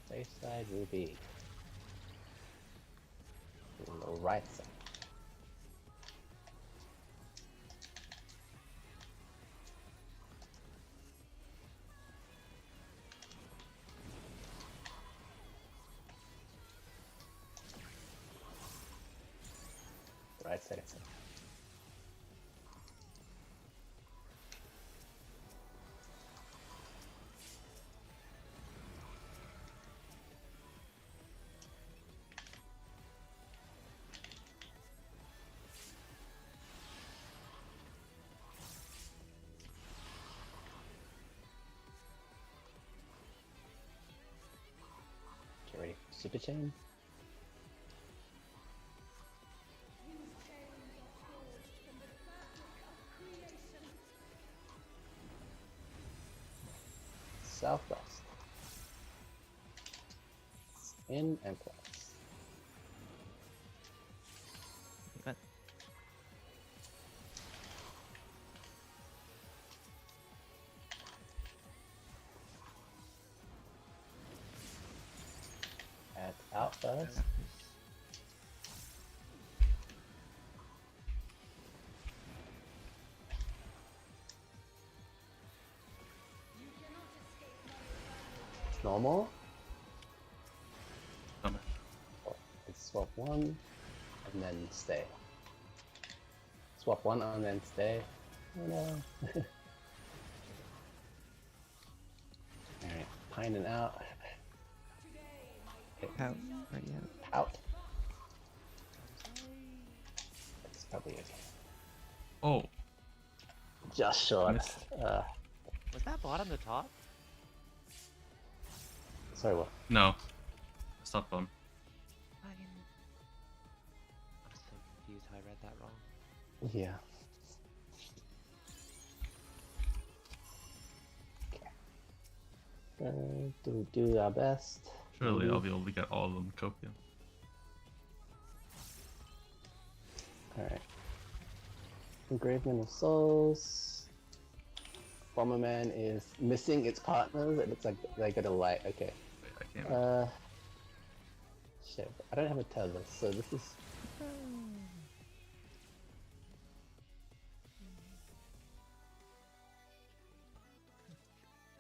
Safe side side will be. On the right side. Right side. Get ready for super chain. Southwest. In and close. But At out first. Normal. Stomach. It's swap one and then stay. Swap one and then stay. Oh no. Alright, pine and out. Okay, out, already out. out. It's probably okay. Oh, Just short. Missed. Was that bottom the top? Sorry, what? no. Stop them. Fucking. I'm so confused how I read that wrong. Yeah. Okay. Do our best. Surely Maybe. I'll be able to get all of them copium. Alright. Engravement of Souls. Bomberman is missing its partners. It looks like they got a light. Okay. Wait, I can't. Shit. I don't have a tether, so this is.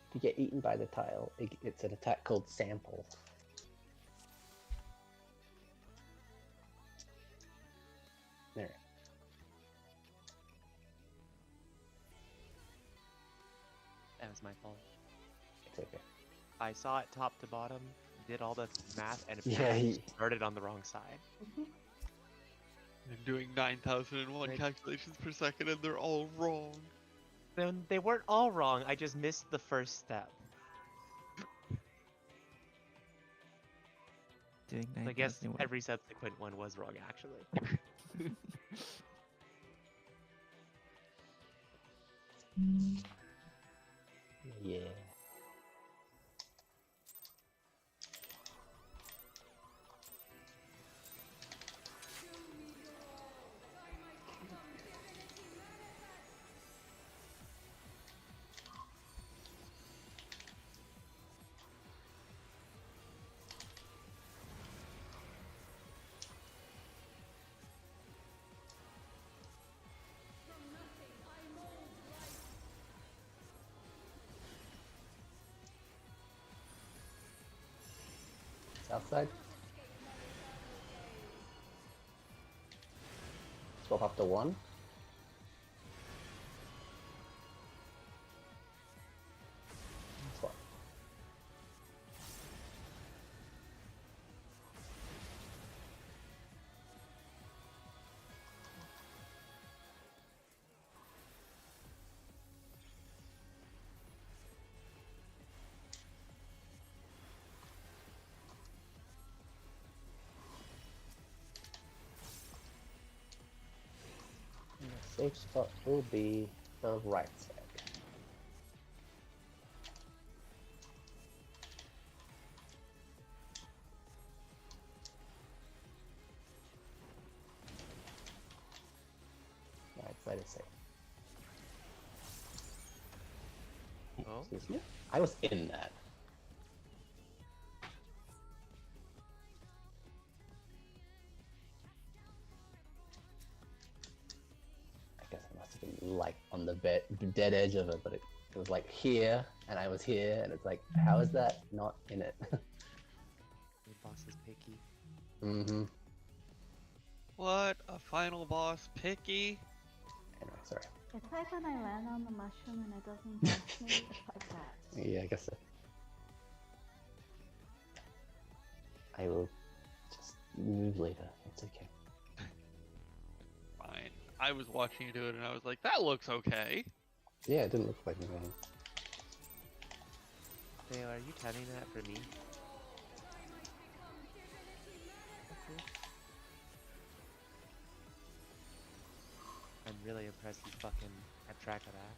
If you get eaten by the tile, it's an attack called Sample. There. That was my fault. It's okay. I saw it top to bottom, did all the math, and Yeah, apparently started on the wrong side. I'm doing 9,001 Like- calculations per second and they're all wrong. Then they weren't all wrong. I just missed the first step. Doing So I guess 9,001. every subsequent one was wrong, actually. Yeah. South side. Swap up to one. Swap. And the safe spot will be the right side. Right side is safe. Oh, Excuse me? I was in that. on the dead edge of it, but it was like here, and I was here, and it's like, how is that not in it? The boss is picky. Mm-hmm. What? A final boss picky? Anyway, sorry. It's like when I land on the mushroom and it doesn't bounce me. It's like that. Yeah, I guess so. I will just move later. It's okay. Fine. I was watching you do it and I was like, that looks okay. Yeah, it didn't look like anything. Dale, are you timing that for me? I'm really impressed you fucking kept track of that.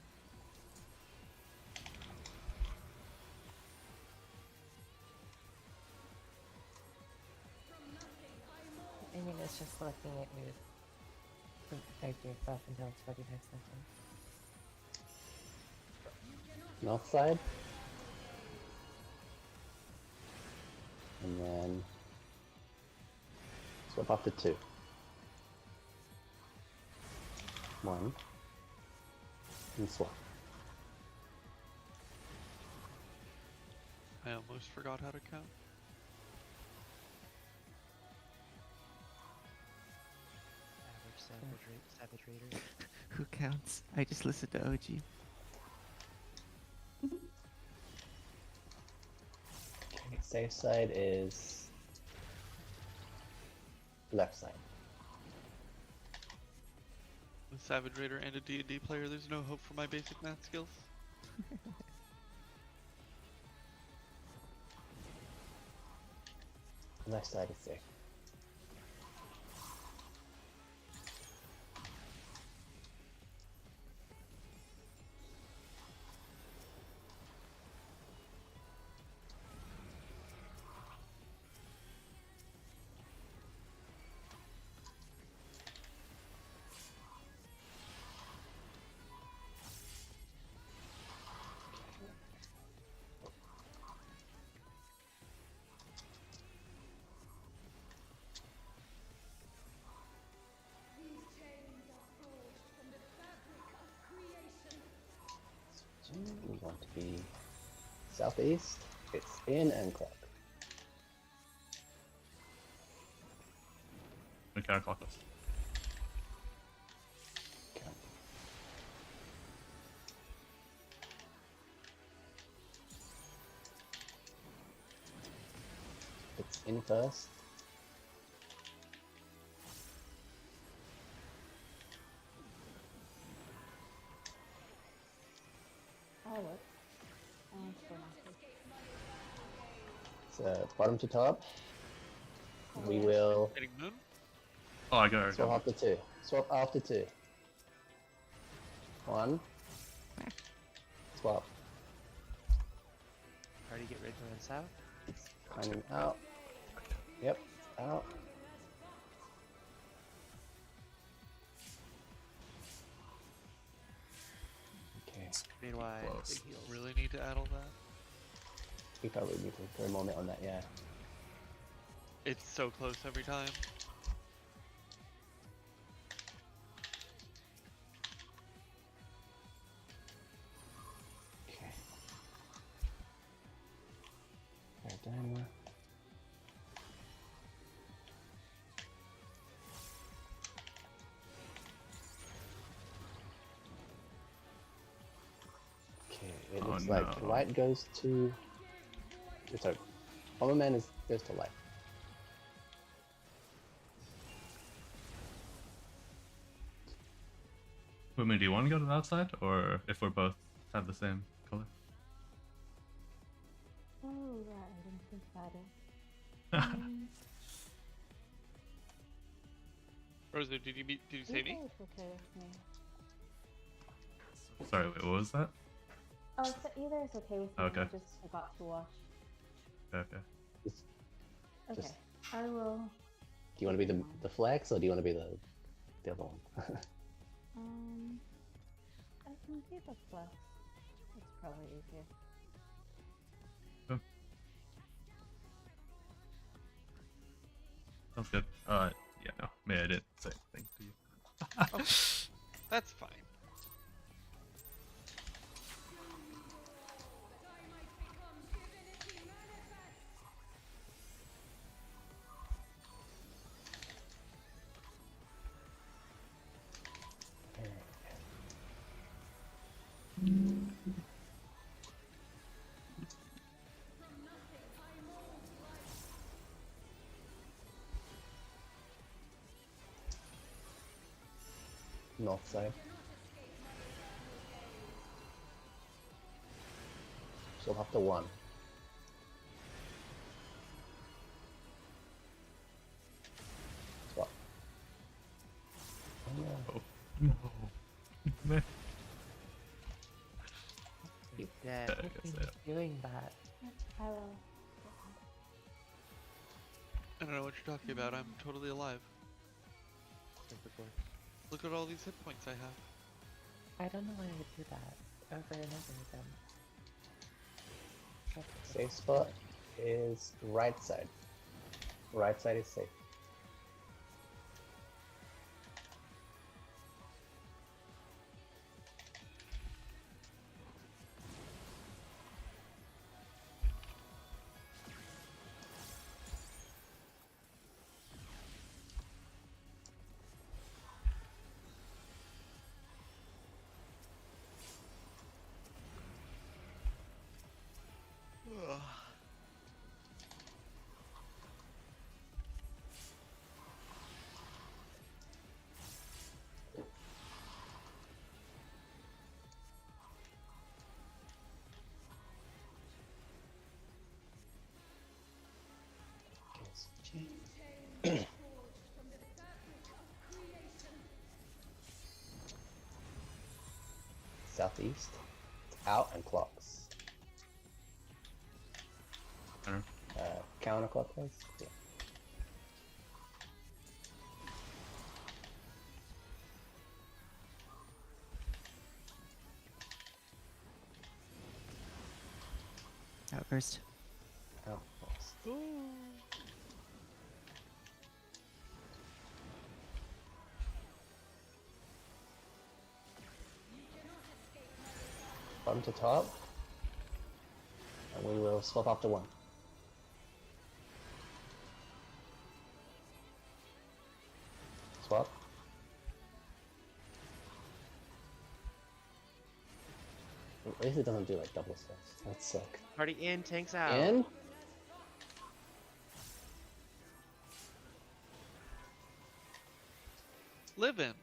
I mean, it's just letting it move the character itself until it's 45 seconds. North side. And then swap up to 2. 1. And swap. I almost forgot how to count. Savage Raider. Who counts? I just listened to OG. Okay, safe side is left side. A Savage Raider and a D&D player, there's no hope for my basic math skills. Left side is safe. We want to be southeast. It's in and clock. We counterclockwise. Okay. It's in first. Oh, look. And still not So bottom to top. We will Hitting moon? Oh, I got her. swap after 2. Swap after 2. 1. Swap. Already get rid of south? Climbing out. Yep. Out. Okay. Meanwhile, Close. big heals. Really need to add all that? We probably need to throw a moment on that, yeah. It's so close every time. Okay. Paradigma. Okay, it Oh, looks like no. right goes to. Sorry, Bomberman goes to light. Women, do you want to go to the outside, or if we're both have the same color? Oh, right. I didn't think about it. Rosa, did you say me? Either is okay with me. Sorry, wait, what was that? Oh, so either is okay with me. Okay. I just forgot to wash. Okay. Okay. Just- I will. Do you want to be the flex, or do you want to be the other one? I can do the flex. It's probably easier. Sounds good. Yeah, no, maybe I didn't say anything to you. That's fine. north side. Swap up to 1. Swap. Oh, no. No. Man. He's dead. I think he's doing that. I will. I don't know what you're talking about. I'm totally alive. Look at all these hit points I have. I don't know why I would do that over and over again. That's Safe spot is right side. Right side is safe. Southeast, out and clocks. Counterclockwise. Yeah. Out first. Out first. Bottom to top. And we will swap after 1. Swap. At least it doesn't do like double steps. That suck. Party in, tanks out. In. Live in.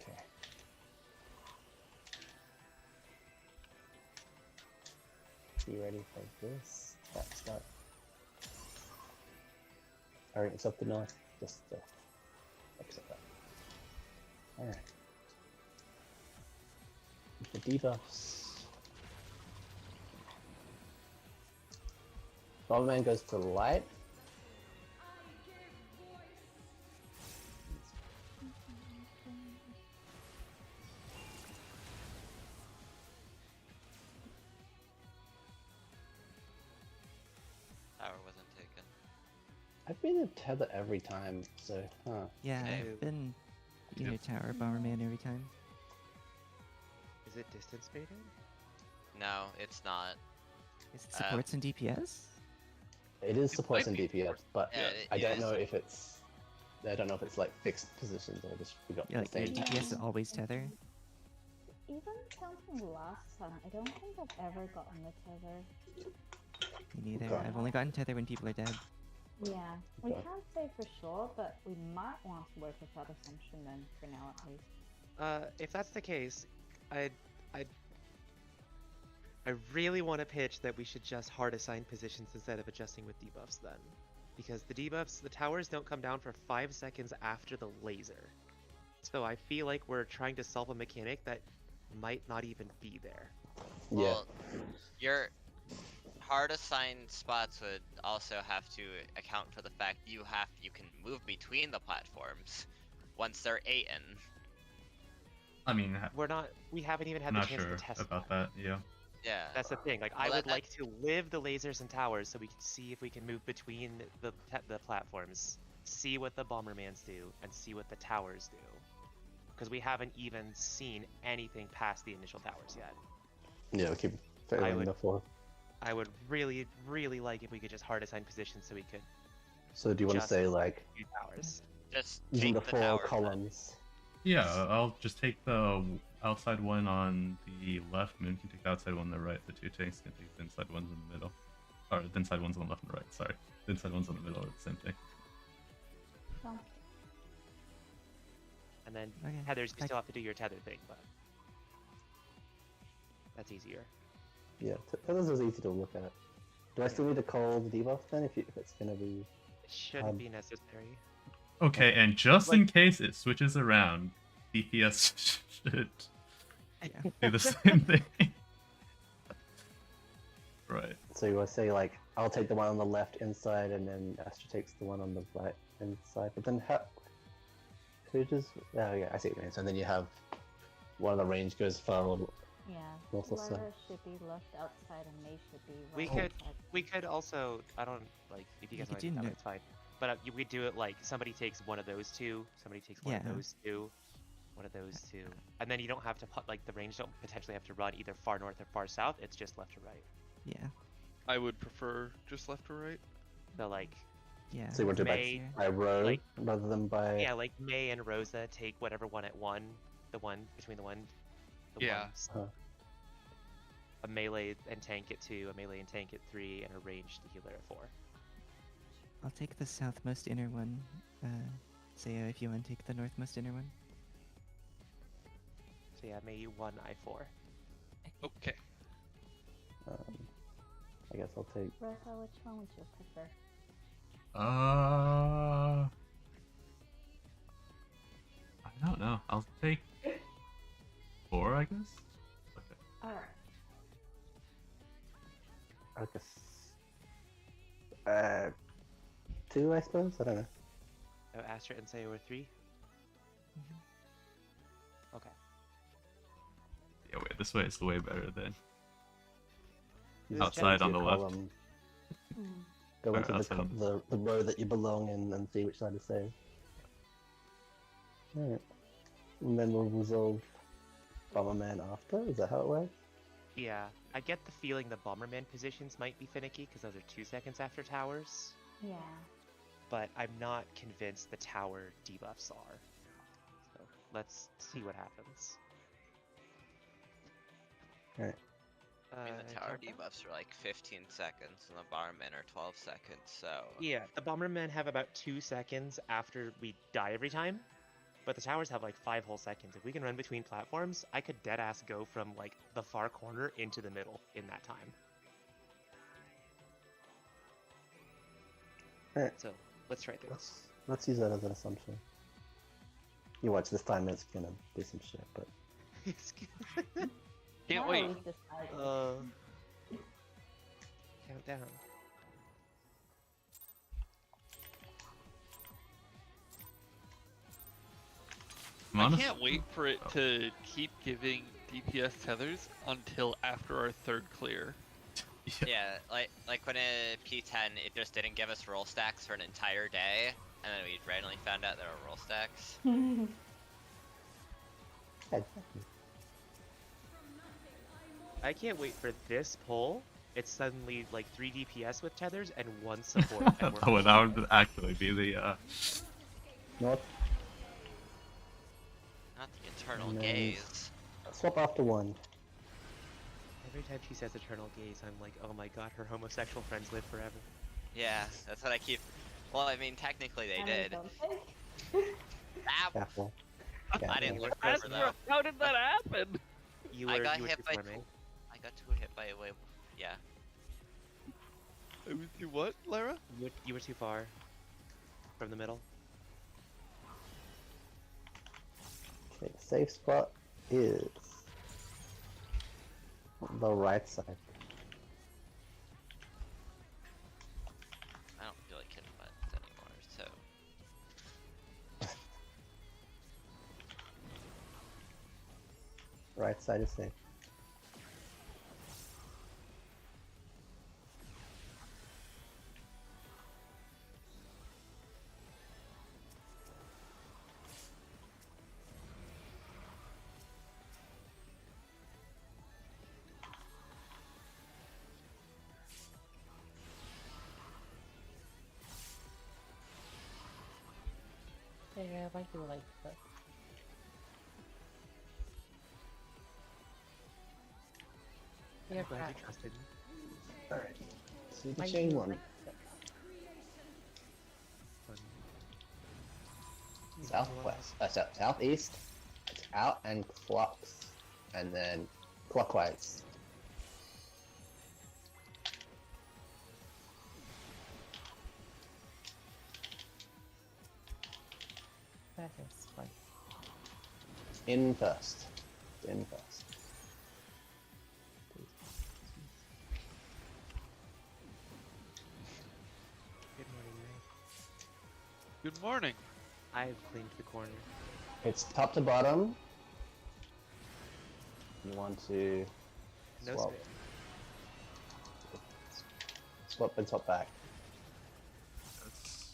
Okay. Be ready for this. Start. Alright, it's up the north. Just accept that. Alright. The debuffs. Bomberman goes to light. Tower wasn't taken. I've been in tether every time, so Yeah, Okay. I've been either tower bomberman every time. Is it distance baited? No, it's not. Is it supports in DPS? it is supports in might be DPS, but Yeah, it I don't is. know if it's like fixed positions or just we got Yeah, like the your same. DPS is always tether. Even counting last time, I don't think I've ever gotten the tether. Me neither. Okay. I've only gotten tether when people are dead. Yeah, we Okay. can't say for sure, but we might want to work with that assumption then, for now at least. If that's the case, I really want to pitch that we should just hard assign positions instead of adjusting with debuffs then. Because the debuffs, the towers don't come down for 5 seconds after the laser. So I feel like we're trying to solve a mechanic that might not even be there. Yeah. Well, your hard assigned spots would also have to account for the fact you can move between the platforms once they're eaten. I mean, We haven't even had I'm the not chance sure to test about that. that. Yeah. Yeah. That's the thing. Like, I Well, would that- like to live the lasers and towers so we can see if we can move between the platforms, see what the Bombermans do, and see what the towers do. Because we haven't even seen anything past the initial towers yet. Yeah, we keep failing would- the 4. I would really, really like if we could just hard assign positions so we could So do you want to just say like do towers. Just using take the the 4 tower. columns? Yeah, I'll just take the outside one on the left, Moon can take the outside one on the right, the 2 tanks can take the inside ones in the middle. Or the inside one's on the left and right. Sorry, the inside one's on the middle. It's the same thing. So, And then Okay, tethers, you I- still have to do your tether thing, but that's easier. Yeah, tethers is easy to look at. Do I still need to call the debuff then if it's gonna be? It shouldn't Um, be necessary. Okay, and just in case it switches around, DPS should Yeah. do the same thing. Right. So you want to say like I'll take the one on the left inside, and then Astra takes the one on the right inside. But then who does? Oh yeah, I see what you mean. So then you have one of the range goes far yeah, north or south. Laura should be left outside and May should be We right could outside. we could also, I don't like if you You guys could want to do do that, no- it's fine. But we do it like somebody takes one of those two, somebody takes one of Yeah. those two, one of those two, and then you don't have to put like the range don't potentially have to run either far north or far south. It's just left or right. Yeah. I would prefer just left or right. So like Yeah. So you want to do May, by row like- rather than by. yeah, like May and Rosa take whatever one at one, the one between the one. The Yeah. ones. Huh. A melee and tank at 2, a melee and tank at 3, and a ranged healer at 4. I'll take the southmost inner one. Saya, if you want to take the northmost inner one. So yeah, May 1, I4. Okay. I guess I'll take. Rosa, which one would you prefer? I don't know. I'll take 4, I guess. Okay. Alright. I guess. 2, I suppose. I don't know. So Astra and Sayo were 3? Okay. Yeah, wait. This way is way better than. You just Outside go on into the your left. column, Mm. Go Or into outside the row that you belong in and see which side is safe. Alright. And then we'll resolve Bomberman after? Is that how it works? Yeah, I get the feeling the Bomberman positions might be finicky because those are 2 seconds after towers, Yeah. but I'm not convinced the tower debuffs are. So let's see what happens. Alright. I mean, the tower countdown? debuffs are like 15 seconds, and the barman are 12 seconds. So Yeah, the Bombermen have about 2 seconds after we die every time, but the towers have like 5 whole seconds. If we can run between platforms, I could deadass go from like the far corner into the middle in that time. Alright. So let's try this. Let's use that as an assumption. You watch this time, it's gonna do some shit, but Can't Not wait. always decided. Countdown. I'm I honest- can't wait for it to keep giving DPS tethers until after our third clear. yeah, like when in P10, it just didn't give us roll stacks for an entire day, and then we randomly found out there were roll stacks. I can't wait for this pull. It's suddenly like 3 DPS with tethers and 1 support. And we're Oh, that would actually be the. North. Not the eternal Nice. gaze. Swap after 1. Every time she says eternal gaze, I'm like, oh my god, her homosexual friends live forever. Yeah, that's what I keep. Well, I mean, technically they And did. don't think. Ah, Careful. I didn't Careful. look over though. How did that happen? You I were, got you were hit too by. far, May. I got hit by a wave. Yeah. It was you what, Lara? You were too far from the middle. Okay, safe spot is the right side. I don't feel like hitting buttons anymore, so. Right side is safe. Yeah, I like you like that. Yeah, I'm glad you Pat. trusted me. Alright. Do the My chain unit one. like Southwest. Southeast. It's out and clocks. And then clockwise. that is fun. In first. In first. Good morning, Ray. Good morning. I've cleaned the corner. It's top to bottom. You want to No swap. spit. Swap and swap back. That's...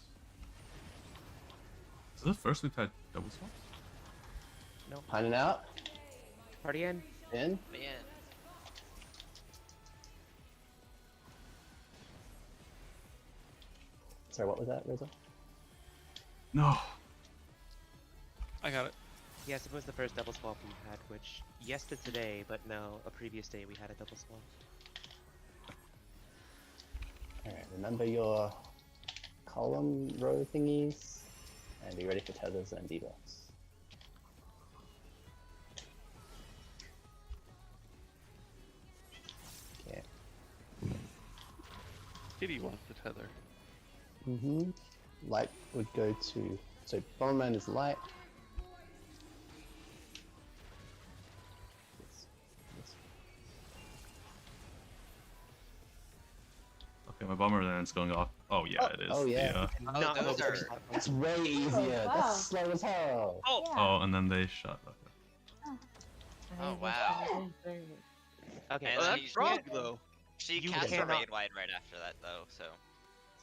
Is this the first we've had double swaps? Finding out. Party in. In. Man. Sorry, what was that, Rizzo? No. I got it. Yes, it was the first double swap we had, which, yes to today, but no, a previous day we had a double swap. Alright, remember your column row thingies. And be ready for tethers and debuffs. Okay. Kitty wants the tether. Mm-hmm. Light would go to... So Bomberman is light. Okay, my bomber land's going off. Oh yeah, it is. oh, yeah. Not those over are- stop. That's way easier. wow. That's slow as hell. Oh! Yeah. Oh, and then they shot. Okay. Oh, wow. Okay, And Oh, then that's he's Prog dead. though. She You cast a cannot- raid wide right after that though, so.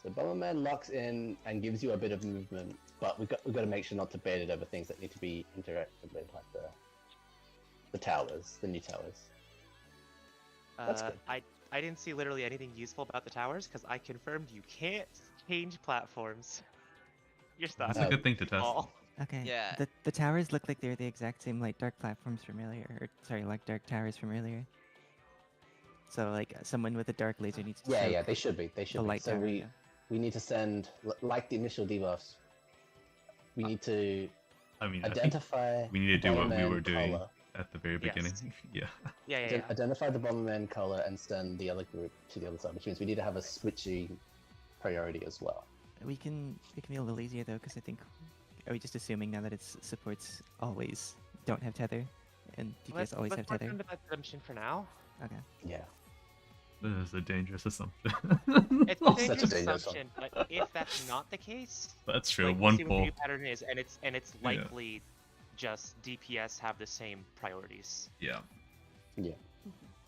So Bomberman locks in and gives you a bit of movement, but we've got to make sure not to bait it over things that need to be interacted with, like the towers, the new towers. That's good. I didn't see literally anything useful about the towers because I confirmed you can't change platforms. You're stuck. That's a good thing to test. All. Okay. Yeah. The towers look like they're the exact same like dark platforms from earlier, or sorry, like dark towers from earlier. So like someone with a dark laser needs to. Yeah, soak yeah, they should be. They should the be. light So tower. we yeah. we need to send like the initial debuffs. We need to I mean, I think identify. we need to do what we Bomberman were doing color. at the very beginning. Yes. Yeah. Yeah. Identify the Bomberman color and send the other group to the other side, which means we need to have a switchy priority as well. We can be a little easier though, because I think are we just assuming now that it supports always don't have tether, and DPS always have work tether? under that assumption for now. Okay. Yeah. This is a dangerous assumption. It's Oh, a such a dangerous dangerous assumption, but if that's not the case, That's true. like, we'll One see what the pull. new pattern is, and it's Yeah. likely just DPS have the same priorities. Yeah. Yeah.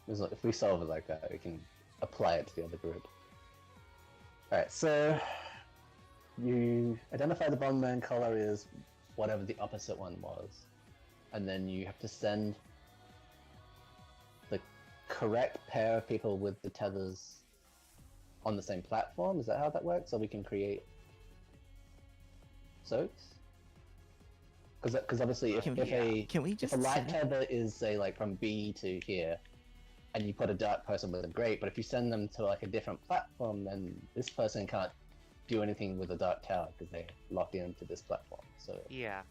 If we solve it like that, we can apply it to the other group. Alright, so you identify the Bomberman color is whatever the opposite one was. And then you have to send the correct pair of people with the tethers on the same platform. Is that how that works? So we can create soaks? Because obviously if Can we if just a light set it- tether is say like from B to here, and you put a dark person with a great, but if you send them to like a different platform, then this person can't do anything with a dark tower because they're locked into this platform. So Yeah.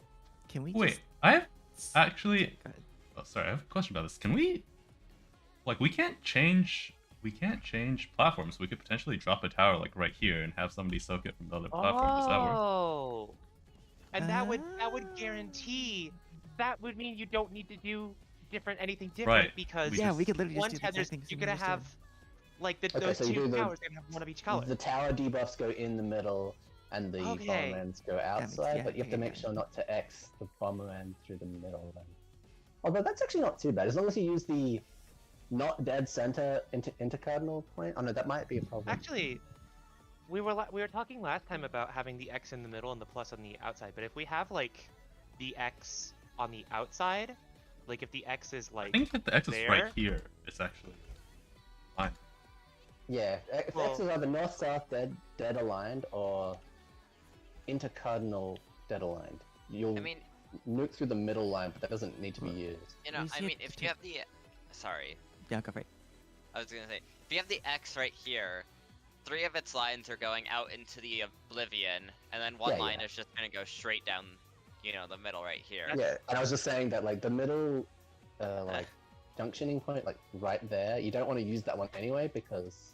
Can we Wait, just I have s- actually. Go ahead. Oh, sorry, I have a question about this. Can we, like, we can't change platforms. We could potentially drop a tower like right here and have somebody soak it from the other platform. Does that work? Oh. And that would Ah. guarantee that would mean you don't need to do anything different Right, because we Yeah, just- we could literally one just do the tether's exact thing. you're gonna have like Okay, those so you two do the- towers gonna have one of each color. the tower debuffs go in the middle, and the Okay. Bombermans go outside. yeah, but you have to okay, make yeah. sure not to X the Bomberman through the middle. Then, although that's actually not too bad as long as you use the not dead center intercardinal point. Oh no, that might be a problem. Actually, we were talking last time about having the X in the middle and the plus on the outside. But if we have like the X on the outside, like if the X is I like think that the X is right there? here. It's actually fine. Yeah, if Well- X is either north-south dead aligned or intercardinal dead aligned, you'll I mean, nuke through the middle line, but that doesn't need to be used. you know, We I see mean, it if you have the, sorry, Yeah, go for it. I was gonna say, if you have the X right here, 3 of its lines are going out into the oblivion, and then one Yeah, line yeah. is just gonna go straight down, you know, the middle right here. Yeah, and I was just saying that like the middle, like junctioning point, like right there, you don't want to use that one anyway because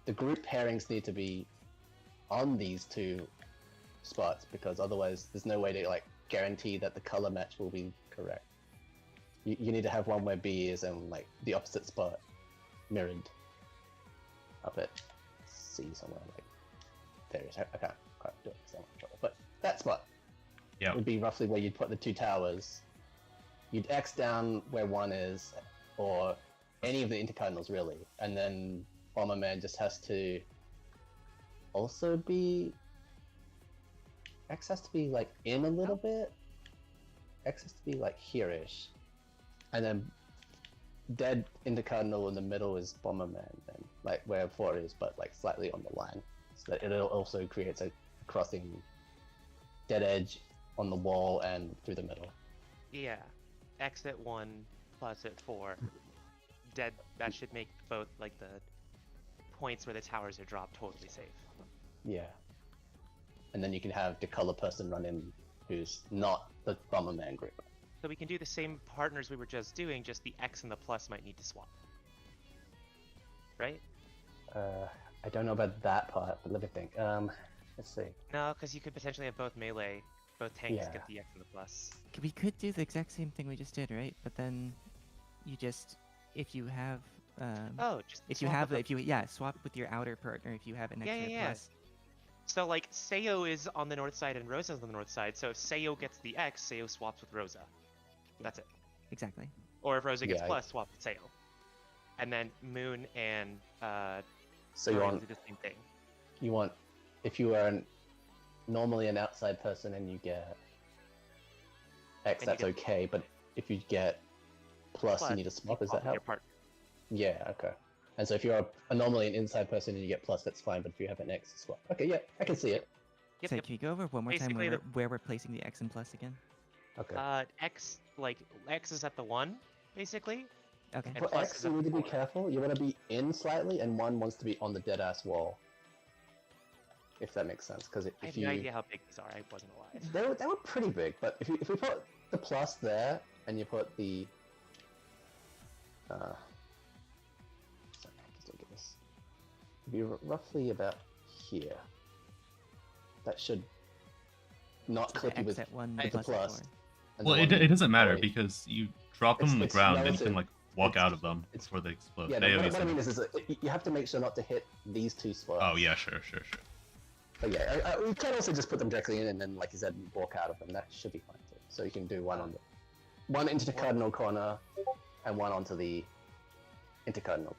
the group pairings need to be on these 2 spots because otherwise there's no way to like guarantee that the color match will be correct. You need to have one where B is in like the opposite spot, mirrored up at C somewhere. Like there it is. I can't quite do it, so but that spot would be roughly where you'd put the 2 towers. You'd X down where 1 is, or any of the intercardinals really, and then Bomberman just has to also be. X has to be like in a little bit. X has to be like here-ish. And then dead intercardinal in the middle is Bomberman, then like where 4 is, but like slightly on the line. So that it also creates a crossing dead edge on the wall and through the middle. Yeah. X at 1 plus at 4. Dead. That should make both like the points where the towers are dropped totally safe. Yeah. And then you can have the color person run in who's not the Bomberman group. So we can do the same partners we were just doing, just the X and the plus might need to swap. Right? I don't know about that part, but let me think. Let's see. No, because you could potentially have both melee, both tanks Yeah. get the X and the plus. We could do the exact same thing we just did, right? But then you just, if you have, Just if you swap have, with if you, swap with your outer partner if you have an extra yeah. plus. So like Sayo is on the north side and Rosa's on the north side, so if Sayo gets the X, Sayo swaps with Rosa. That's it. Exactly. Or if Rosa gets Yeah, plus, swap with Sayo. And then Moon and So you Orion want do the same thing. if you are normally an outside person and you get X, And you that's get- okay. But if you get plus, you need to swap. Is that with how? your partner. Yeah. Okay. And so if you're normally an inside person and you get plus, that's fine. But if you have an X, swap. Okay. Yeah, I can see it. Yep, So yep. can you go over one more time Basically where we're placing the X and plus again? Okay. X is at the 1, basically. Okay. And For plus X, is you at need to be 4. careful. You want to be in slightly, and 1 wants to be on the dead ass wall. If that makes sense, because I if have you no idea how big these are. I wasn't alive. they were pretty big, but if we put the plus there and you put the sorry, just look at this. It'd be roughly about here. That should not So clip the you X with at 1, the plus at plus. 4. and Well, the it one doesn't matter below it. because you drop them on the It's ground and you relative. can like walk It's- out of them it's- before they explode. Yeah, They but always what I do. mean is that you have to make sure not to hit these 2 spots. Oh yeah, sure. But yeah, we can also just put them directly in and then, like you said, walk out of them. That should be fine too. So you can do one into the cardinal corner and one onto the intercardinal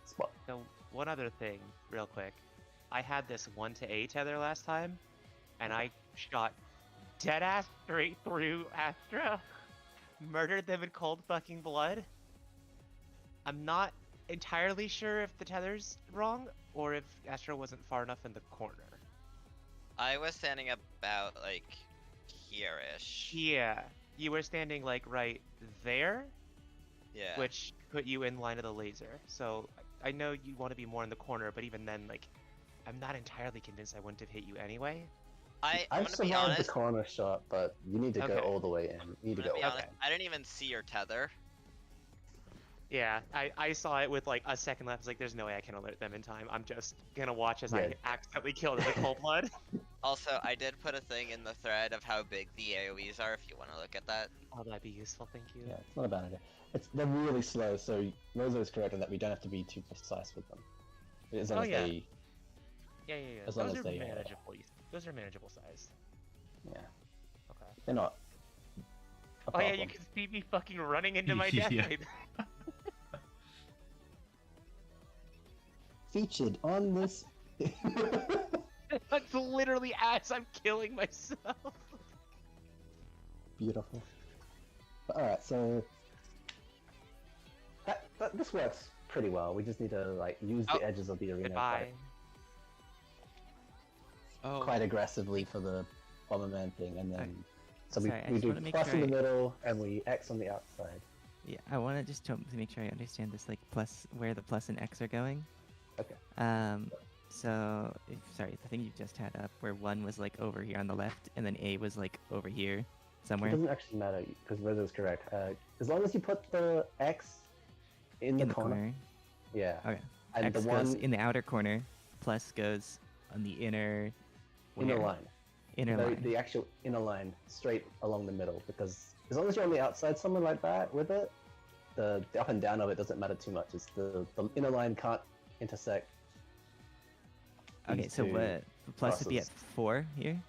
spot. So one other thing, real quick. I had this 1 to A tether last time, and I shot dead ass straight through Astra, murdered them in cold fucking blood. I'm not entirely sure if the tether's wrong or if Astra wasn't far enough in the corner. I was standing about like here-ish. Yeah, you were standing like right there, Yeah. which put you in line of the laser. So I know you want to be more in the corner, but even then, like, I'm not entirely convinced I wouldn't have hit you anyway. I'm I've gonna be survived honest. the corner shot, but you need to go Okay. all the way in. You need to I'm go gonna be all honest. Okay. I didn't even see your tether. Yeah, I saw it with like a second left. I was like, there's no way I can alert them in time. I'm just gonna watch as I Yeah. accidentally killed them with cold blood. Also, I did put a thing in the thread of how big the AoEs are if you want to look at that. Oh, that'd be useful, thank you. Yeah, it's not a bad idea. They're really slow, so Rosa is correct in that we don't have to be too precise with them. As long Oh, as yeah. they, Yeah. As long Those as are they, manageable. Those are manageable sized. yeah, Okay. they're not. a Oh yeah, you problem. can see me fucking running into my death. Yeah. right Featured on this. That's literally as I'm killing myself. Beautiful. Alright, so this works pretty well. We just need to like use Oh, the edges of the arena Goodbye. Oh, quite aggressively for the Bomberman thing, and then Alright. so Sorry, I we just do wanna make plus sure in the middle and we X on the outside. Yeah, I want to just to make sure I understand this, like plus where the plus and X are going. Okay. So, sorry, the thing you just had up, where 1 was like over here on the left, and then A was like over here It somewhere doesn't actually matter because Rosa's correct. As long as you put the X in the corner. Yeah. Okay. And X the goes one in the outer corner, plus goes on the inner. inner where? line. Inner the, line. the actual inner line straight along the middle, because as long as you're on the outside somewhere like that with it, the up and down of it doesn't matter too much. It's the inner line can't intersect. Okay, these so two what? Plus would be at crosses. 4 here?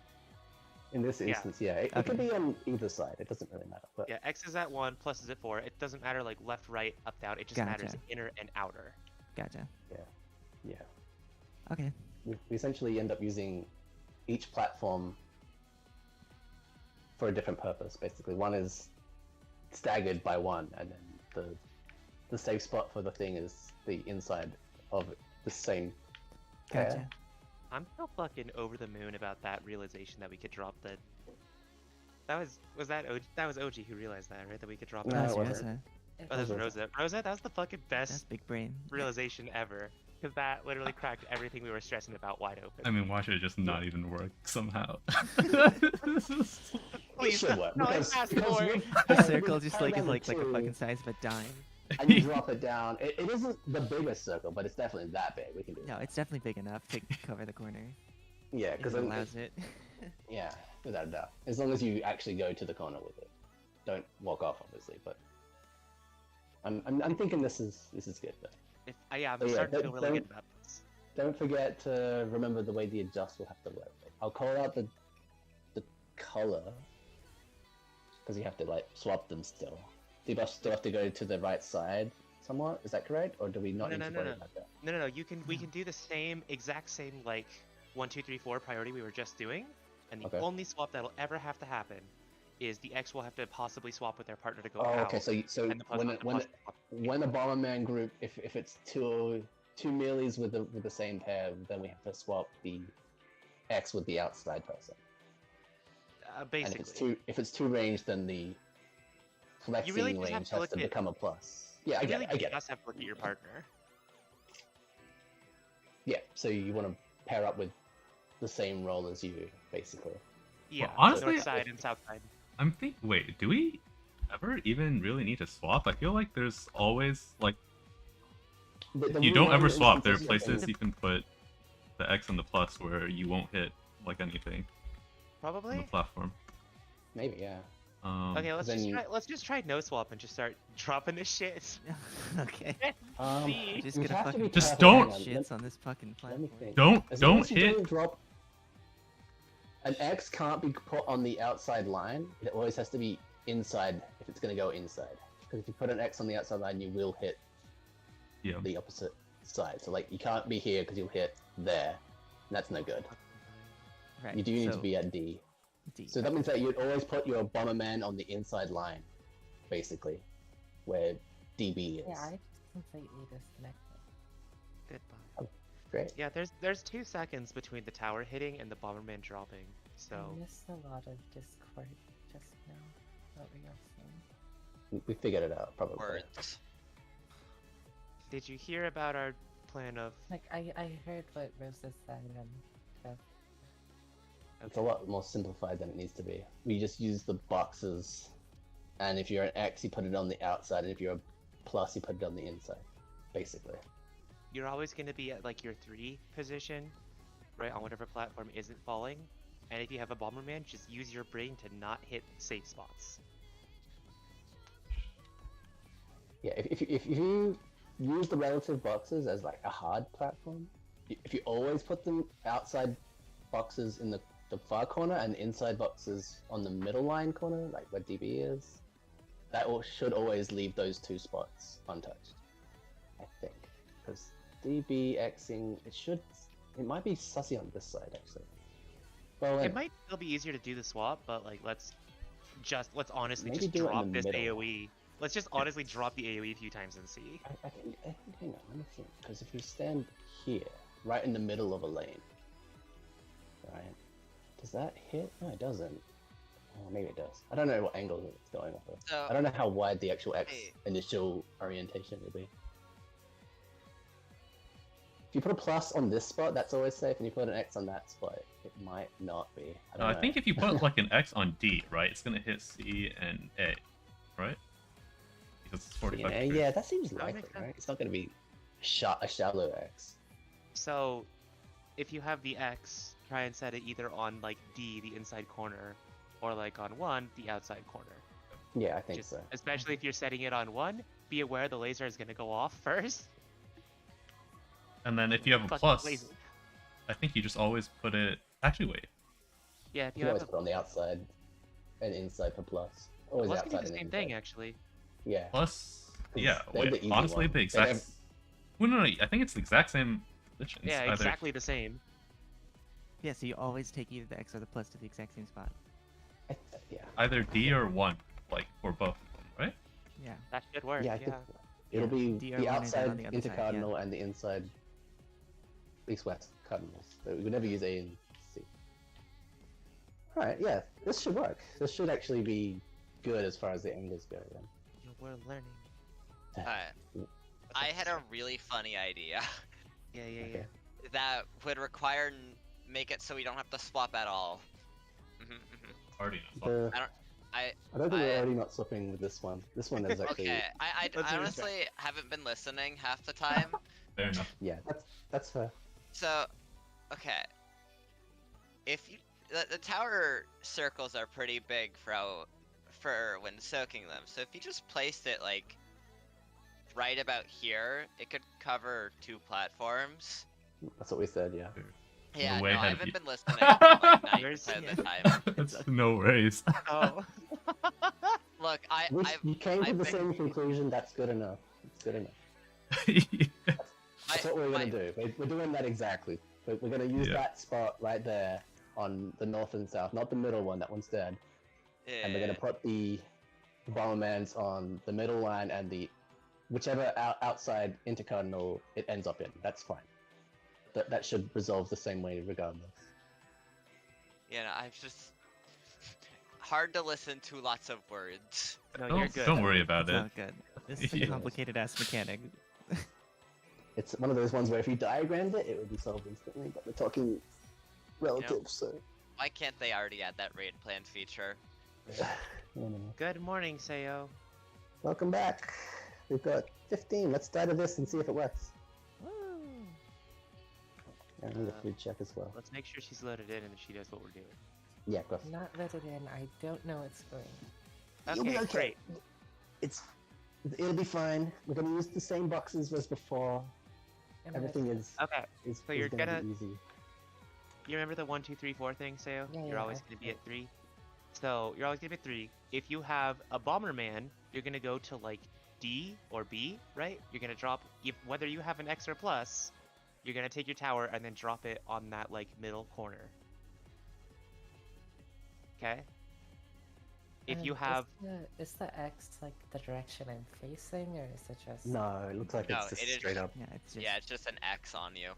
In this Yeah. instance, yeah, it could Okay. be on either side. It doesn't really matter. But Yeah, X is at 1, plus is at 4. It doesn't matter like left, right, up, down. It just matters Gotcha. inner and outer. Gotcha. yeah, Okay. we essentially end up using each platform for a different purpose. Basically, one is staggered by 1, and then the safe spot for the thing is the inside of the same pair. Gotcha. I'm still fucking over the moon about that realization that we could drop the. That was that OG? That was OG who realized that, right? That we could drop. No, that. it That's wasn't. Rosa. Oh, that was Rosa. Rosa. Rosa, that was the fucking That's best big brain. realization ever. Because that literally cracked everything we were stressing about wide open. I mean, why should it just not even work somehow? It Please, should work no, because, fast because forward. with The with circle just like is Paradigm like a 2, fucking size of a dime. and you drop it down. It isn't the biggest circle, but it's definitely that big. We can do No, that. it's definitely big enough to cover the corner. Yeah, If because it allows it. yeah, without a doubt. As long as you actually go to the corner with it, don't walk off, obviously. But I'm thinking this is good. But If, yeah, I'm Oh, yeah, starting to don't- feel really good don't- about this. don't forget to remember the way the adjust will have to work. I'll call out the color because you have to like swap them still. Debuffs still have to go to the right side somewhat. Is that correct, or do we not No, need no, to no, worry no. about that? No. We can do the exact same like 1, 2, 3, 4 priority we were just doing, and the Okay. only swap that'll ever have to happen is the X will have to possibly swap with their partner to go Oh, out. okay. So and the plus when will have to swap. when a Bomberman group, if it's two melees with the same pair, then we have to swap the X with the outside person. And Basically, if it's two range, then the flexing really just have range to has look to at- become a plus. Yeah, I you get really it. I get it. just have to look at your partner. Yeah. So you want to pair up with the same role as you, basically. Yeah, honestly, north side and south side. I'm thinking, wait, do we ever even really need to swap? I feel like there's always, like, The you don't rule ever in swap. There are instances, I places think- you can put the X and the plus where you won't hit, like, anything on the Probably. platform. Maybe, yeah. Okay, then you- let's just try no swap and just start dropping this shit. Okay. See? Just you'd gonna have to be fucking Just careful. don't- Hang on, shits on this fucking let me platform. think. Don't As long as you hit. don't drop. An X can't be put on the outside line. It always has to be inside if it's going to go inside. Because if you put an X on the outside line, you will hit Yeah. the opposite side. So like you can't be here because you'll hit there. And that's no good. Right. You do need so to be at D. D. So that means that you'd always put your Bomberman on the inside line, basically, where DB is. Yeah, I just completely disconnected. Goodbye. Great. Yeah, there's 2 seconds between the tower hitting and the Bomberman dropping. So I missed a lot of Discord just now. What were y'all saying? We figured it out, probably. Words. did you hear about our plan of? Like, I heard what Rosa said and stuff. It's a lot more simplified than it needs to be. We just use the boxes, and if you're an X, you put it on the outside, and if you're a plus, you put it on the inside, basically. You're always going to be at like your 3 position, right, on whatever platform isn't falling. And if you have a Bomberman, just use your brain to not hit safe spots. Yeah, if you use the relative boxes as like a hard platform, if you always put them outside boxes in the far corner and inside boxes on the middle line corner, like where DB is, that should always leave those 2 spots untouched, I think. Because DB Xing, it might be sussy on this side actually. Well, It might still be easier to do the swap, but like let's honestly Maybe just do it in drop the this middle. AoE. Let's just honestly drop the AoE a few times and see. I think, hang on, let me think. Because if you stand here, right in the middle of a lane, right, does that hit? No, it doesn't. Oh, maybe it does. I don't know what angle it's going off of. So, I don't know how wide the actual X Hey. initial orientation will be. If you put a plus on this spot, that's always safe, and you put an X on that spot, it might not be. I No, don't I know. think if you put like an X on D, right, it's gonna hit C and A, right? Because it's 45 Yeah, degrees. yeah, that seems That likely, makes sense. right? It's not going to be a shallow X. So, if you have the X, try and set it either on like D, the inside corner, or like on 1, the outside corner. Yeah, I think Just, so. especially if you're setting it on 1, be aware the laser is gonna go off first. And then if you have a Fucking plus, laser. I think you just always put it. Actually, wait. Yeah, if You you can have always a put on the outside and inside for plus. Always plus, can do outside the and same inside. thing actually. Yeah. Plus, 'Cause yeah. they're the Wait, easy honestly, one. the They exact. don't- Well, no, I think it's the exact same position. It's Yeah, either exactly the same. Yeah, so you always take either the X or the plus to the exact same spot. Yeah. either D or 1, like for both of them, right? Yeah. That should work. Yeah, I Yeah. think it'll Yeah, be DR1 the and outside on the other side, yeah. intercardinal and the inside east-west cardinals. So we would never use A and C. Alright, yeah, this should work. This should actually be good as far as the angles go then. Yeah, we're learning. Alright. I had a really funny idea Yeah, yeah, Okay. yeah. that would require make it so we don't have to swap at all. Already. The, I I don't think we're I- already not swapping with this one. This one is actually okay. I Let's do it. honestly haven't been listening half the time. Fair enough. yeah, that's fair. So, okay. If you the tower circles are pretty big for when soaking them. So if you just placed it like right about here, it could cover 2 platforms. That's what we said, yeah. Yeah, way no, I ahead of haven't you. been listening like 90% Where's- of the time. That's no worries. Oh. Look, You came to I've the been- same conclusion, that's good enough. It's good enough. Yeah. That's what we're gonna do. We're doing that exactly. We're gonna use Yeah. that spot right there on the north and south, not the middle one, that one's dead. And we're gonna put the Bombermans on the middle line and the whichever outside intercardinal it ends up in. That's fine. That should resolve the same way regardless. You know, I've just hard to listen to lots of words. No, you're good. Don't worry about It's it. not good. This is a Yeah. complicated ass mechanic. It's one of those ones where if you diagrammed it, it would be solved instantly, but we're talking relative, so... Why can't they already add that raid plan feature? No. Good morning, Sayo. Welcome back. We've got 15. Let's start with this and see if it works. Yeah, I need a food check as well. Let's make sure she's loaded in and that she knows what we're doing. Yeah, go. Not loaded in. I don't know what's going. You'll be Okay, okay. great. It'll be fine. We're gonna use the same boxes as before. Am I Everything ready? is Okay. is, So is you're gonna gonna- be easy. You remember the 1, 2, 3, 4 thing, Sayo? Yeah, You're yeah, always I gonna be do. at 3. So you're always gonna be at 3. If you have a Bomberman, you're gonna go to like D or B, right? You're gonna drop whether you have an X or plus. You're gonna take your tower and then drop it on that like middle corner. Okay. If you have is the X like the direction I'm facing, or is it just? No, it looks like No, it's just it is- straight up. Yeah, it's just. Yeah, it's just an X on you.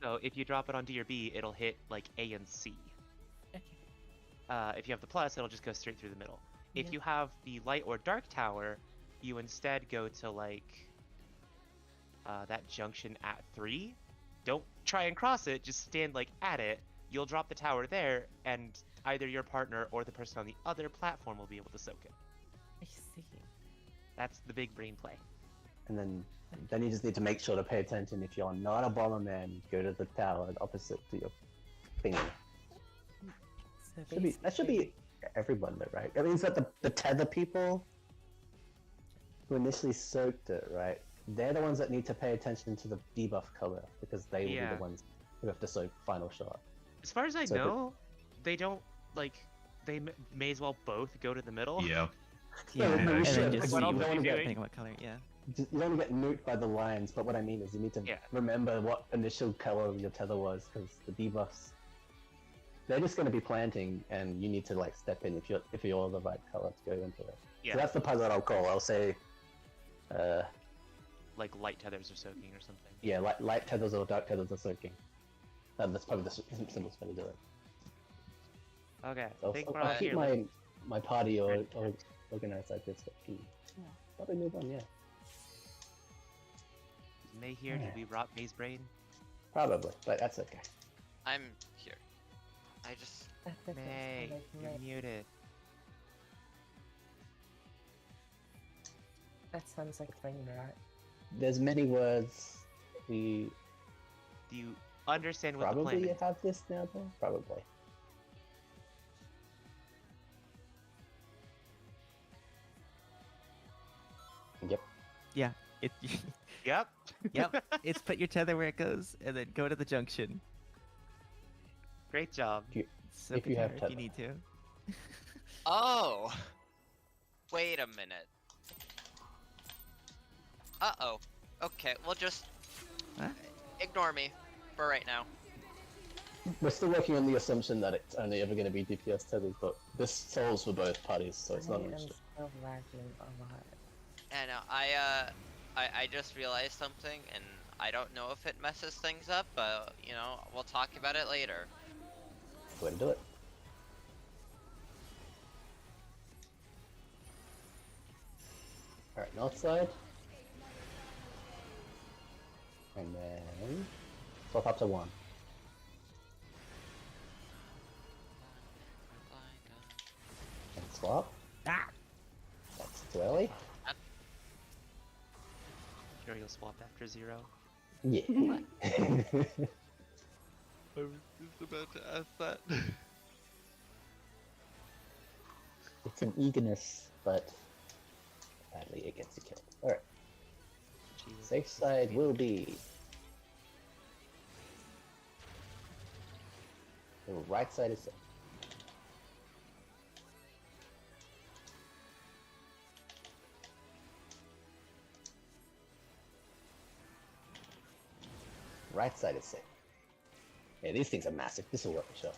so if you drop it on D or B, it'll hit like A and C. Okay. If you have the plus, it'll just go straight through the middle. If Yeah. you have the light or dark tower, you instead go to like that junction at 3. Don't try and cross it, just stand like at it. You'll drop the tower there, and either your partner or the person on the other platform will be able to soak it. I see. That's the big brain play. And then you just need to make sure to pay attention. If you're not a Bomberman, go to the tower opposite to your thingy. So That should be everyone though, right? That means that the tether people who initially soaked it, right? They're the ones that need to pay attention to the debuff color because they will be Yeah. the ones who have to soak final shot. As far as I So if it- know, they don't like. They may as well both go to the middle. Yeah. Yeah, No, and no, then we just should. use What else You are don't you wanna get- doing? depending on what color. Yeah. You don't want to get nuked by the lines, but what I mean is you need to Yeah. remember what initial color your tether was because the debuffs. They're just going to be planting, and you need to like step in if you're the right color to go into it. Yeah. So that's the puzzle I'll call. I'll say, Like light tethers or soaking or something. yeah, light tethers or dark tethers are soaking. That's probably the simplest way to do it. Okay. So I think we're I'll all keep here. my party or organized like this. But probably move on, yeah. May here? Did we rot May's brain? Probably, but that's okay. I'm here. I just. That's okay. May, I like you're May. muted. That sounds like brain rot. There's many words. We Do you understand what the plan probably is? have this now, though? Probably. Yep. Yeah. It. Yep. Yep. It's put your tether where it goes, and then go to the junction. Great job. So If you have if tether. you need to. Oh! Wait a minute. Uh-oh. Okay, well just What? ignore me for right now. We're still working on the assumption that it's only ever going to be DPS tethered, but this solves for both parties, so it's not I an am issue. still lagging a lot. And I just realized something, and I don't know if it messes things up, but you know, we'll talk about it later. Go ahead and do it. Alright, north side. And then swap up to 1. And swap. Ah! That's too early. Joriel swapped after 0. Yeah. I was just about to ask that. It's an eagerness, but sadly it gets you killed. Alright, Jesus. safe side will be the right side is safe. Right side is safe. Yeah, these things are massive. This will work for sure.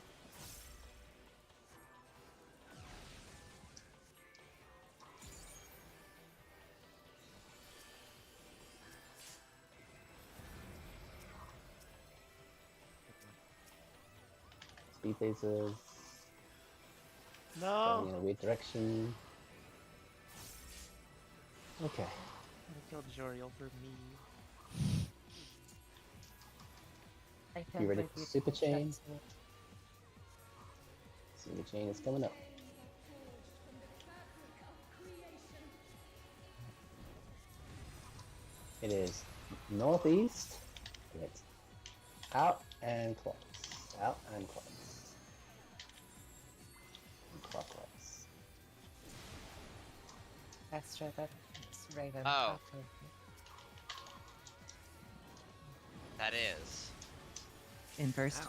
Speed lasers. No! Going in a weird direction. Okay. I killed Joriel for me. I You can't ready believe for you super did that chain? to me. Super chain is coming up. It is northeast. And it's out and close. Out and close. And clockwise. Astro, that's right on Oh. top of me. That is. In first. Ow.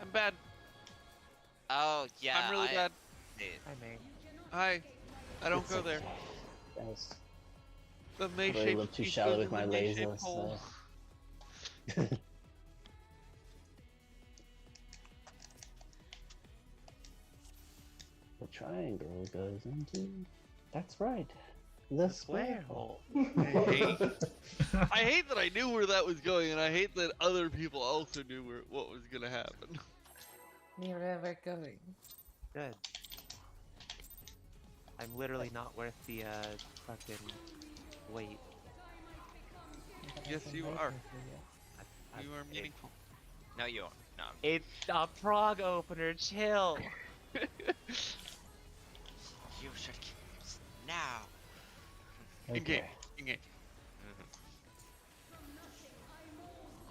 I'm bad. Oh yeah. I'm really bad. Dude, Hi, May. Hi. I don't It's go okay. there. That was The May probably a shape. little too shallow with my laser, so. The triangle goes into. That's right. The square hole. I hate that I knew where that was going, and I hate that other people also knew what was gonna happen. Near where we're going. Good. I'm literally not worth the fucking wait. But I Yes, can you wait are. for you. You are meaningful. no, you aren't. No. It's a Prog opener, chill! You should kill us now. In game. Okay. In game. Mhm.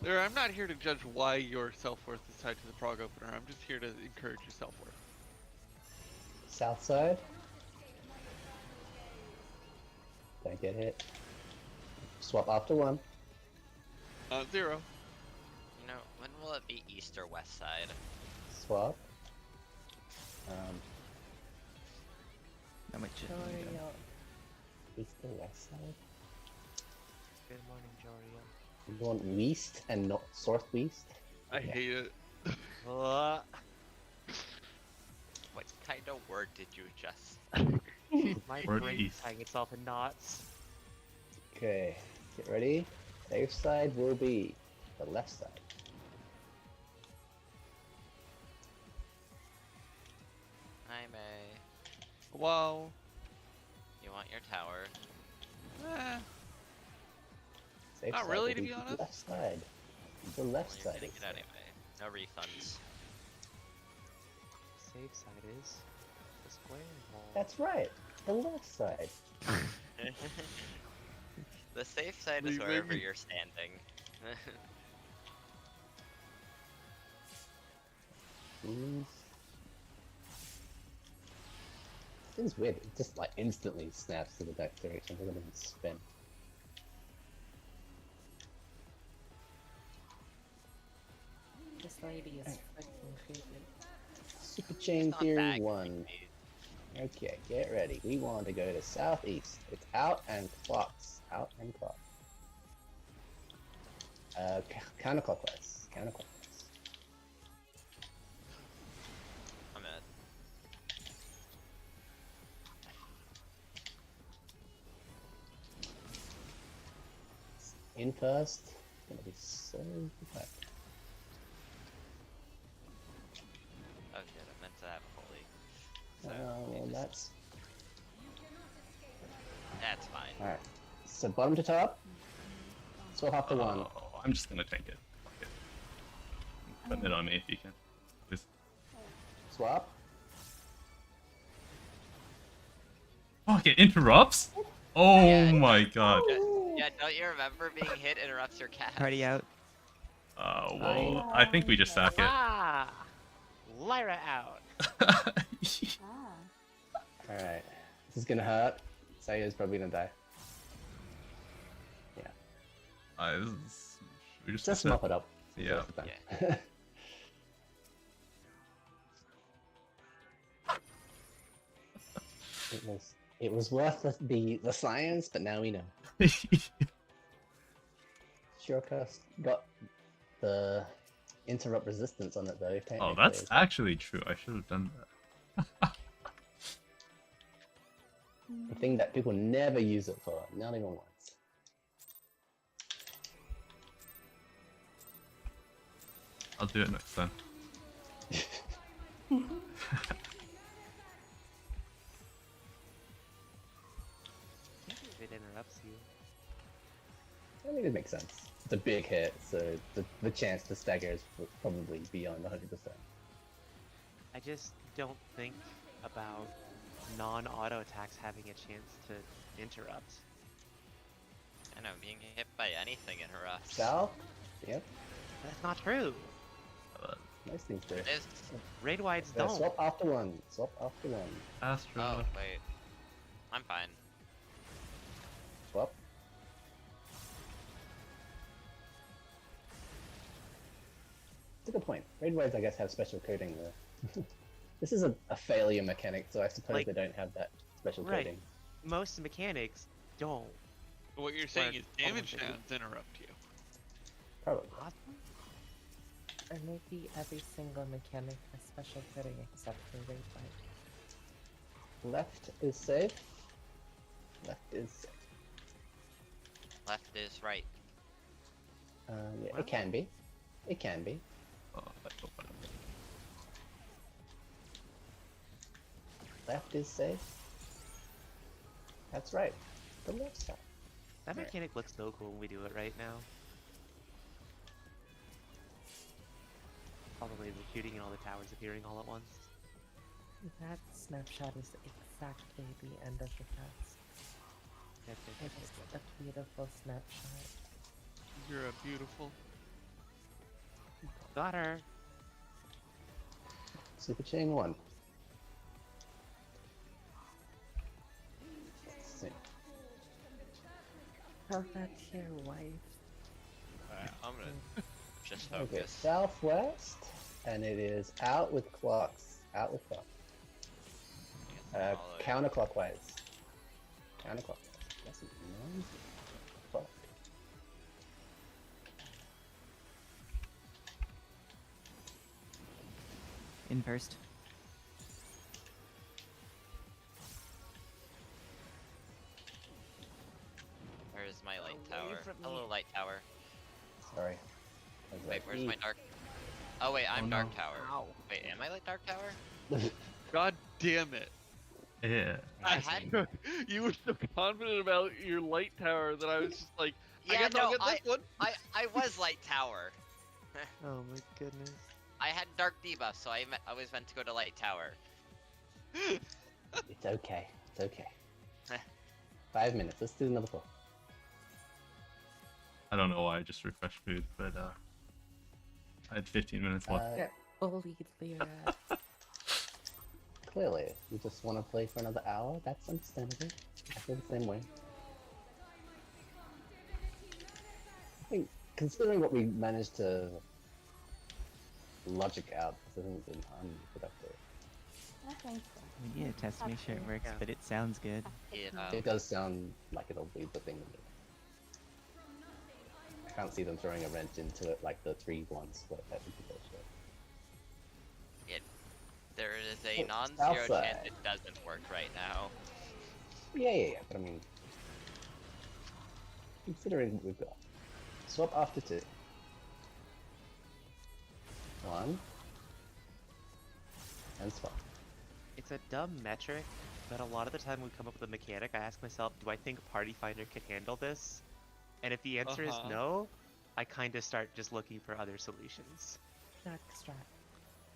There, I'm not here to judge why your self-worth is tied to the Prog opener. I'm just here to encourage your self-worth. South side. Don't get hit. Swap after 1. 0. You know, when will it be east or west side? Swap. That might just be done. Joriel. East or west side? Good morning, Joriel. You want west and not northwest? I Yeah. hate it. Uh, What kind of word did you just? my Word brain's east. tying itself in knots. Okay, get ready. Safe side will be the left side. I may. Wow. You want your tower. Safe Not side really, will to be be the honest. left side. The Well, left you're side getting is it anyway. No refunds. Safe side is the square wall. That's right. The left side. The safe side is Leaving- wherever you're standing. Ooh. Seems weird. It just like instantly snaps to the deck direction. Doesn't even spin. This lady is freaking creepy. Super Chain Not Theory that 1. creepy. Okay, get ready. We want to go to southeast. It's out and clocks. Out and clocks. Counterclockwise. Counterclockwise. I'm at. In first. It's gonna be so bad. Oh shit, I meant to have holy. So, Well, we just- that's that's fine. alright. So bottom to top. Swap half to one. Oh, I'm just gonna tank it. Fuck it. Put it on me if you can. Please. Swap. Fuck, it interrupts? Oh Yeah. my god. Yeah, don't you remember being hit interrupts your cast? Party out. Well, I think we just sack it. Ah! Lyra out. Ah. Alright. This is gonna hurt. Saya's probably gonna die. This is... Should we just Just reset? mop it up. Yeah. It was worth the science, but now we know. Surecast got the interrupt resistance on it though. Oh, Technically. that's actually true. I should have done that. the thing that people never use it for. Not even once. I'll do it next time. If it interrupts you. I think it makes sense. It's a big hit, so the chance to stagger is probably beyond 100%. I just don't think about non-auto attacks having a chance to interrupt. I know, being hit by anything interrupts. South? Yep. That's not true. Nice things do. Is... Raid wides Yeah, don't. swap after one. Swap after one. Astra. Oh, wait. I'm fine. Swap. That's a good point. Raid wides, I guess, have special coding there. This is a failure mechanic, so I suppose Like- they don't have that special Right. coding. Most mechanics don't. What you're saying is Or- damage downs interrupt you. Probably. Or maybe every single mechanic has special coding except for raid light. Left is safe. Left is safe. Left is right. Yeah, Wow. it can be. It can be. Oh, I hope I don't. Left is safe. That's right. The left side. That Right. mechanic looks so cool when we do it right now. Probably the shooting and all the towers appearing all at once. That snapshot is exactly the end of the cast. It is a beautiful snapshot. You're a beautiful. Got her. Super Chain 1. Let's see. How about your wife? Alright, I'm gonna just Okay, focus. southwest, and it is out with clocks. Out with clocks. Counterclockwise. Counterclockwise. That's nice. Fuck. In first. Where is my light Away tower? from me. Hello, light tower. Sorry. I was Wait, like, where's "Eek." my dark? Oh wait, I'm Oh, dark no. tower. Ow. Wait, am I light dark tower? God damn it. Yeah. I had You were so confident about your light tower that I was just like, I yeah guess I'll no get this one. I was light tower. Oh my goodness. I had dark debuff, so I was meant to go to light tower. It's okay. It's okay. 5 minutes. Let's do another pull. I don't know why I just refreshed food, but I had 15 minutes left. Get bullied, Lyra. Clearly, you just want to play for another hour. That's understandable. I feel the same way. I think, considering what we managed to logic out, this hasn't been unproductive. I think so. We need to test to make sure it works, Yeah. but it sounds good. It does sound like it'll be the thing. I can't see them throwing a wrench into it like the 3 ones, but that would be bullshit. There is Oh, a non-zero chance Southside. it doesn't work right now. Yeah, but I mean, considering what we've got. Swap after 2. 1. And swap. It's a dumb metric, but a lot of the time when we come up with a mechanic, I ask myself, do I think Party Finder can handle this? And if the answer is no, I kind of start just looking for other solutions. Extract.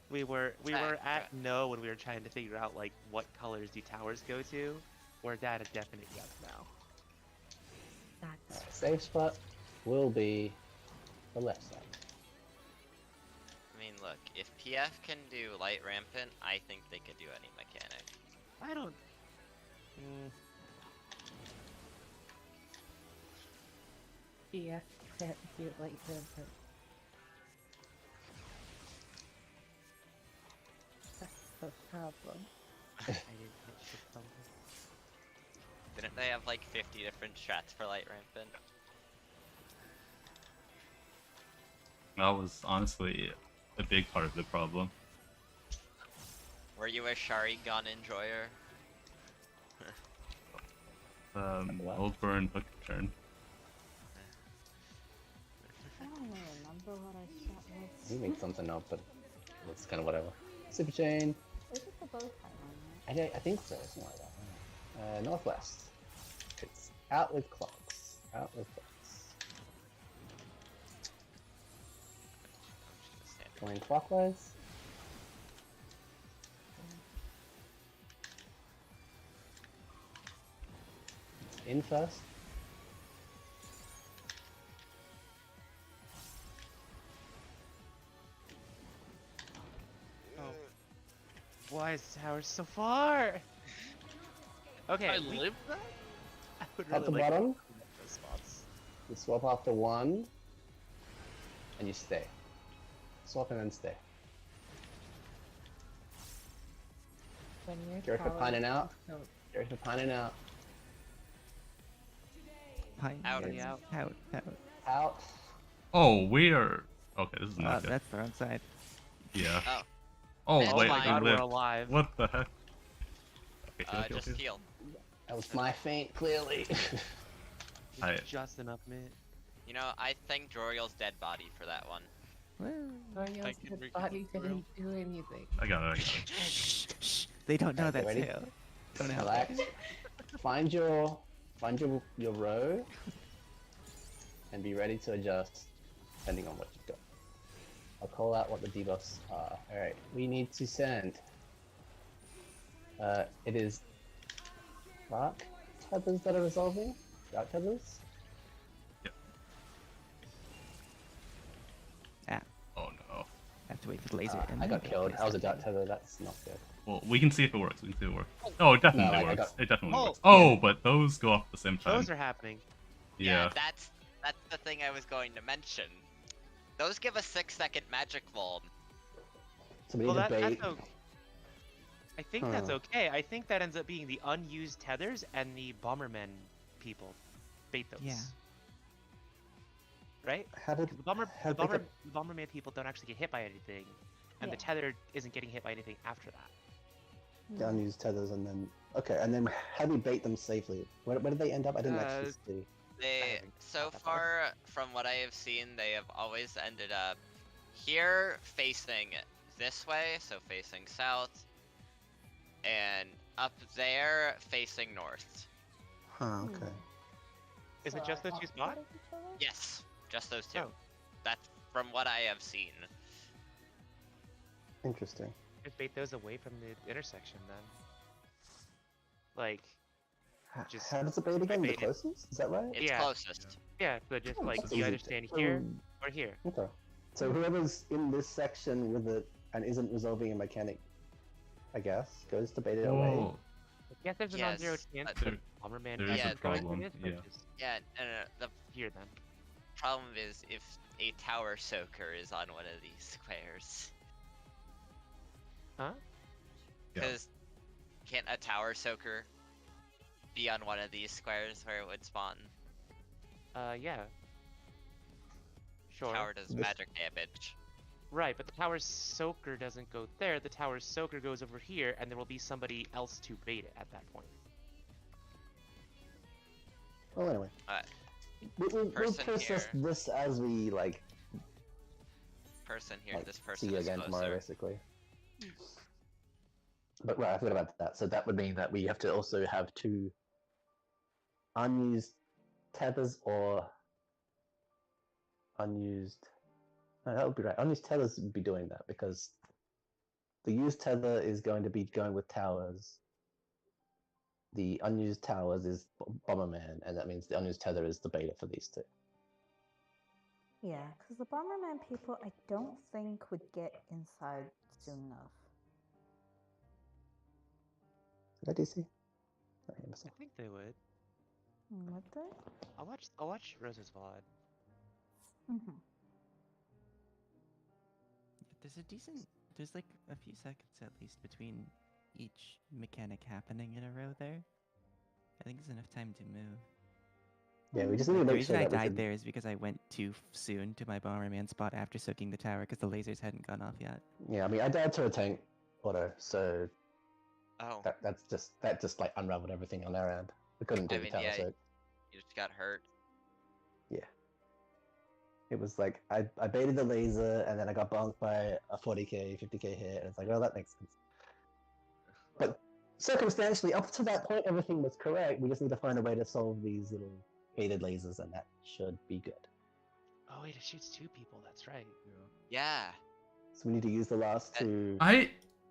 We were Right. at no when we were trying to figure out like what colors do towers go to. We're at a definite yes now. That's Alright, safe spot will be the left side. I mean, look, if PF can do light rampant, I think they could do any mechanic. I don't. EF can't do it like rampant. That's the problem. I didn't hit the button. Didn't they have like 50 different strats for light rampant? That was honestly a big part of the problem. Were you a Sharingan enjoyer? What? Old burn hook turn. I don't even remember what our shot was. We made something up, but it's kind of whatever. Super chain. Is it the bow tie one, right? I think so, something like that. Northwest. It's out with clocks. Out with clocks. Going clockwise. In first. Why is the tower so far? Okay, I we, lived that? I would At really the like bottom, those spots. you swap after 1, and you stay. Swap and then stay. When you're Garrett for tower, pining out. no, Garrett for pining out. Pine Out. is Out. out. Out. Oh, we're okay. This is Oh, not good. that's the wrong side. Yeah. Oh, Oh It's Oh wait, my fine. we god, we're lived. alive. What the heck? Okay, just heal. That was my feint, clearly. I- Just enough minute. You know, I thank Joriel's dead body for that one. Well, Ariel's Thank you, dead Ricky body Tutorial. didn't do anything. I got it. they don't know Okay, that ready? tale. Don't know. Relax. Find your row, and be ready to adjust depending on what you've got. I'll call out what the debuffs are. All right, we need to send. It is dark tethers that are resolving. Dark tethers. Oh no. I have to wait for the laser. and I then got get killed. placed I was a on dark it. tether. That's not good. Well, we can see if it works. We can see if it works. Oh, it definitely No, I works. got- It definitely Oh, works. Oh, but those go off at the same time. Those are happening. Yeah. That's the thing I was going to mention. Those give a 6-second magic vault. So we Well, need to that's bait. I think that's Huh. okay. I think that ends up being the unused tethers and the Bomberman people bait those. Yeah. How Right? did Because how big the Bomberman people don't actually get hit by anything, and the Yeah. tether isn't getting hit by anything after that. the unused tethers and then and then how do we bait them safely? Where did they end up? I didn't actually see. They, haven't so got that far. far, from what I have seen, they have always ended up here facing this way, so facing south, and up there facing north. Huh, okay. Is it So just are those two spots? opposite of each other? Yes, just those two. Oh. That's from what I have seen. Interesting. Just bait those away from the intersection then. Like, Just How does it bait again? The bait it. closest? Is that right? It's Yeah. closest. yeah, so just Oh, like that's you easy. either stand So- here or here. Okay. So whoever's in this section with it and isn't resolving a mechanic, I guess, goes to bait it away. Oh, Yes, there's a Yes, non-zero chance, but but Bomberman there is a isn't going problem, to this, but yeah. just Yeah, no. The here then. problem is if a tower soaker is on one of these squares. Huh? Yeah. Because can't a tower soaker be on one of these squares where it would spawn? Yeah. Sure. Tower does This- magic damage. Right, but the tower's soaker doesn't go there. The tower's soaker goes over here, and there will be somebody else to bait it at that point. Well, anyway. Alright. We'll Person process here. this as we, like, Person here, like this see person you is again tomorrow, closer. basically. But right, I forgot about that. So that would mean that we have to also have 2 unused tethers or unused. No, that would be right. Unused tethers would be doing that because the used tether is going to be going with towers. The unused towers is Bomberman, and that means the unused tether is the beta for these 2. Yeah, because the Bomberman people, I don't think would get inside soon enough. Is that DC? I hear I myself. think they would. Would they? I'll watch Rose's VOD. Mm-hmm. There's like a few seconds at least between each mechanic happening in a row there. I think it's enough time to move. Yeah, we just need to The make reason sure I that we died can... there is because I went too soon to my Bomberman spot after soaking the tower because the lasers hadn't gone off yet. Yeah, I mean, I died to a tank auto, so Oh, that just like unraveled everything on our end. We couldn't do I the mean, tower yeah. soak. you just got hurt. It was like I baited the laser and then I got bonked by a 40k, 50k hit, and it's like, well, that makes sense. But circumstantially, up to that point, everything was correct. We just need to find a way to solve these little baited lasers, and that should be good. Oh wait, it shoots 2 people. That's right. Yeah. So we need to use the last 2 I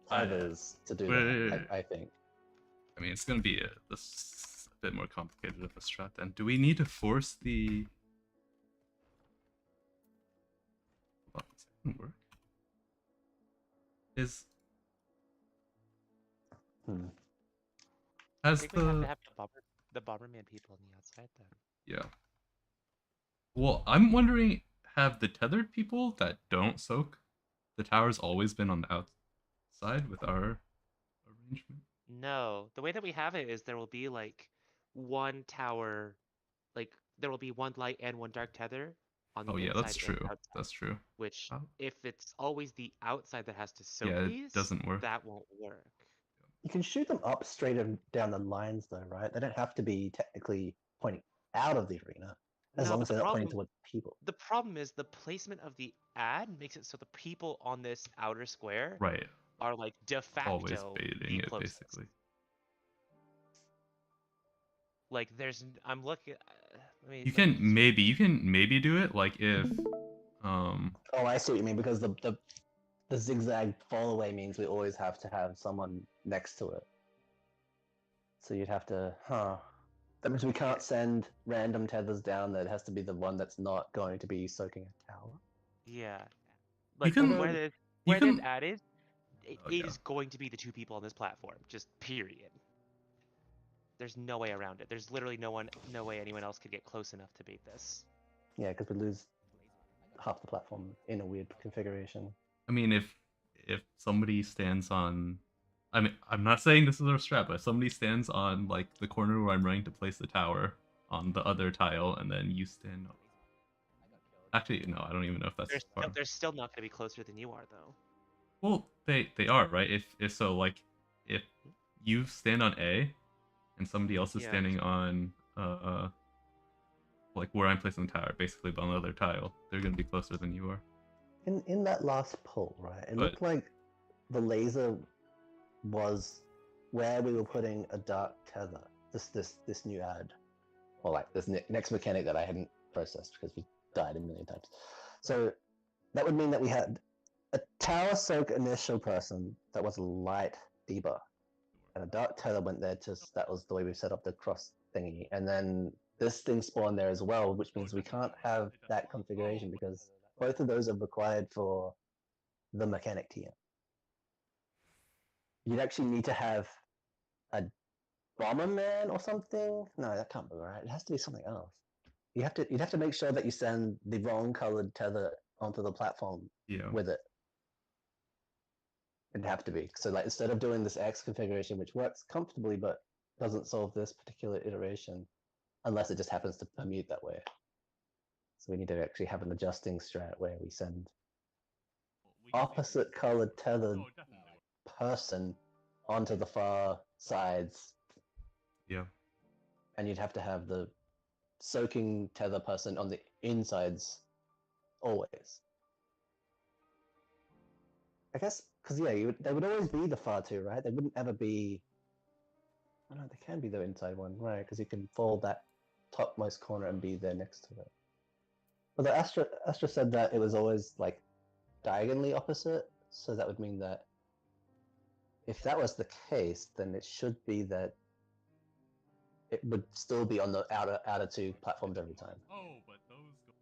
tethers to do wait. that. I think. I mean, it's gonna be a bit more complicated of a strat. Then, do we need to force the? Hold on, this didn't work. Is Hmm. I has think we have to the have the Bomberman people on the outside then. yeah? Well, I'm wondering, have the tethered people that don't soak the towers always been on the outside with our arrangement? No, the way that we have it is there will be like 1 tower, like there will be 1 light and 1 dark tether on the Oh yeah, inside that's and true. outside. That's true. Which, Oh. if it's always the outside that has to soak Yeah, it these, doesn't work. that won't work. You can shoot them up straight down the lines, though, right? They don't have to be technically pointing out of the arena, as No, long but as they're the not pointing problem- towards people. The problem is the placement of the ad makes it so the people on this outer square Right. are like de facto Always the baiting it, closest. basically. Like I'm looking. You can maybe do it like if Oh, I see what you mean, because the zigzag fall away means we always have to have someone next to it. So you'd have to, That means we can't send random tethers down. That has to be the one that's not going to be soaking a tower. Yeah. Like can- where you this can- ad is, it Oh, yeah. is going to be the 2 people on this platform. Just period. There's no way around it. There's literally no way anyone else could get close enough to bait this. Yeah, because we lose half the platform in a weird configuration. I mean, if somebody stands on, I mean, I'm not saying this is our strat, but if somebody stands on like the corner where I'm running to place the tower on the other tile, and then you stand. Actually, no, I don't even know if that's. They're still not going to be closer than you are, though. Well, they are, right? If so, like if you stand on A, and somebody else is Yeah. standing on like where I'm placing the tower, basically on the other tile, they're gonna be closer than you are. In that last pull, right? It But- looked like the laser was where we were putting a dark tether. This new ad, or like this next mechanic that I hadn't processed because we died a million times. So that would mean that we had a tower soak initial person that was a light debuff, and a dark tether went there. Just that was the way we set up the cross thingy, and then this thing spawned there as well, which means we can't have that configuration because both of those are required for the mechanic TM. You'd actually need to have a Bomberman or something. No, that can't be right. It has to be something else. You'd have to make sure that you send the wrong colored tether onto the platform with it. It'd have to be. So like instead of doing this X configuration, which works comfortably but doesn't solve this particular iteration, unless it just happens to permute that way. So we need to actually have an adjusting strat where we send opposite colored tethered person onto the far sides. Yeah. And you'd have to have the soaking tether person on the insides always. I guess, because yeah, they would always be the far two, right? They wouldn't ever be... Oh no, they can be the inside one, right? Because you can fold that topmost corner and be there next to it. But the Astra said that it was always like diagonally opposite, so that would mean that if that was the case, then it should be that it would still be on the outer two platforms every time. Oh, but those go...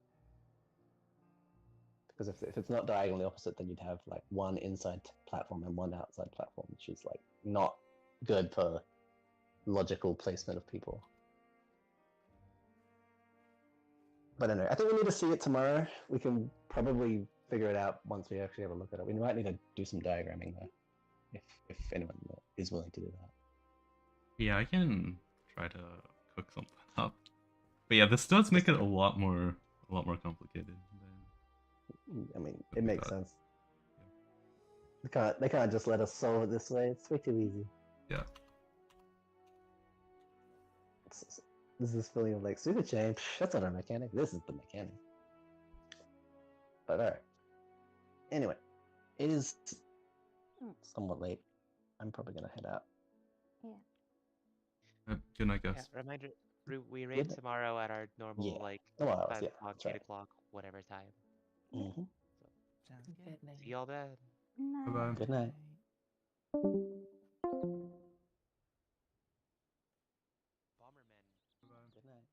Because if it's not diagonally opposite, then you'd have like one inside platform and one outside platform, which is like not good for logical placement of people. But anyway, I think we need to see it tomorrow. We can probably figure it out once we actually have a look at it. We might need to do some diagramming though, if anyone is willing to do that. Yeah, I can try to cook something up. But yeah, this does make it a lot more complicated. I mean, it makes sense. They can't just let us solve it this way. It's way too easy. Yeah. This is feeling of like super chain. That's not a mechanic. This is the mechanic. But alright. Anyway, it is somewhat late. I'm probably gonna head out. Yeah. Good night, guys. Yeah, reminder, we raid tomorrow at our normal, like, 5 o'clock, 8 o'clock, whatever time. Mm-hmm. Sounds Good good. night. See y'all then. Bye-bye. Good night. Bomberman. Good night.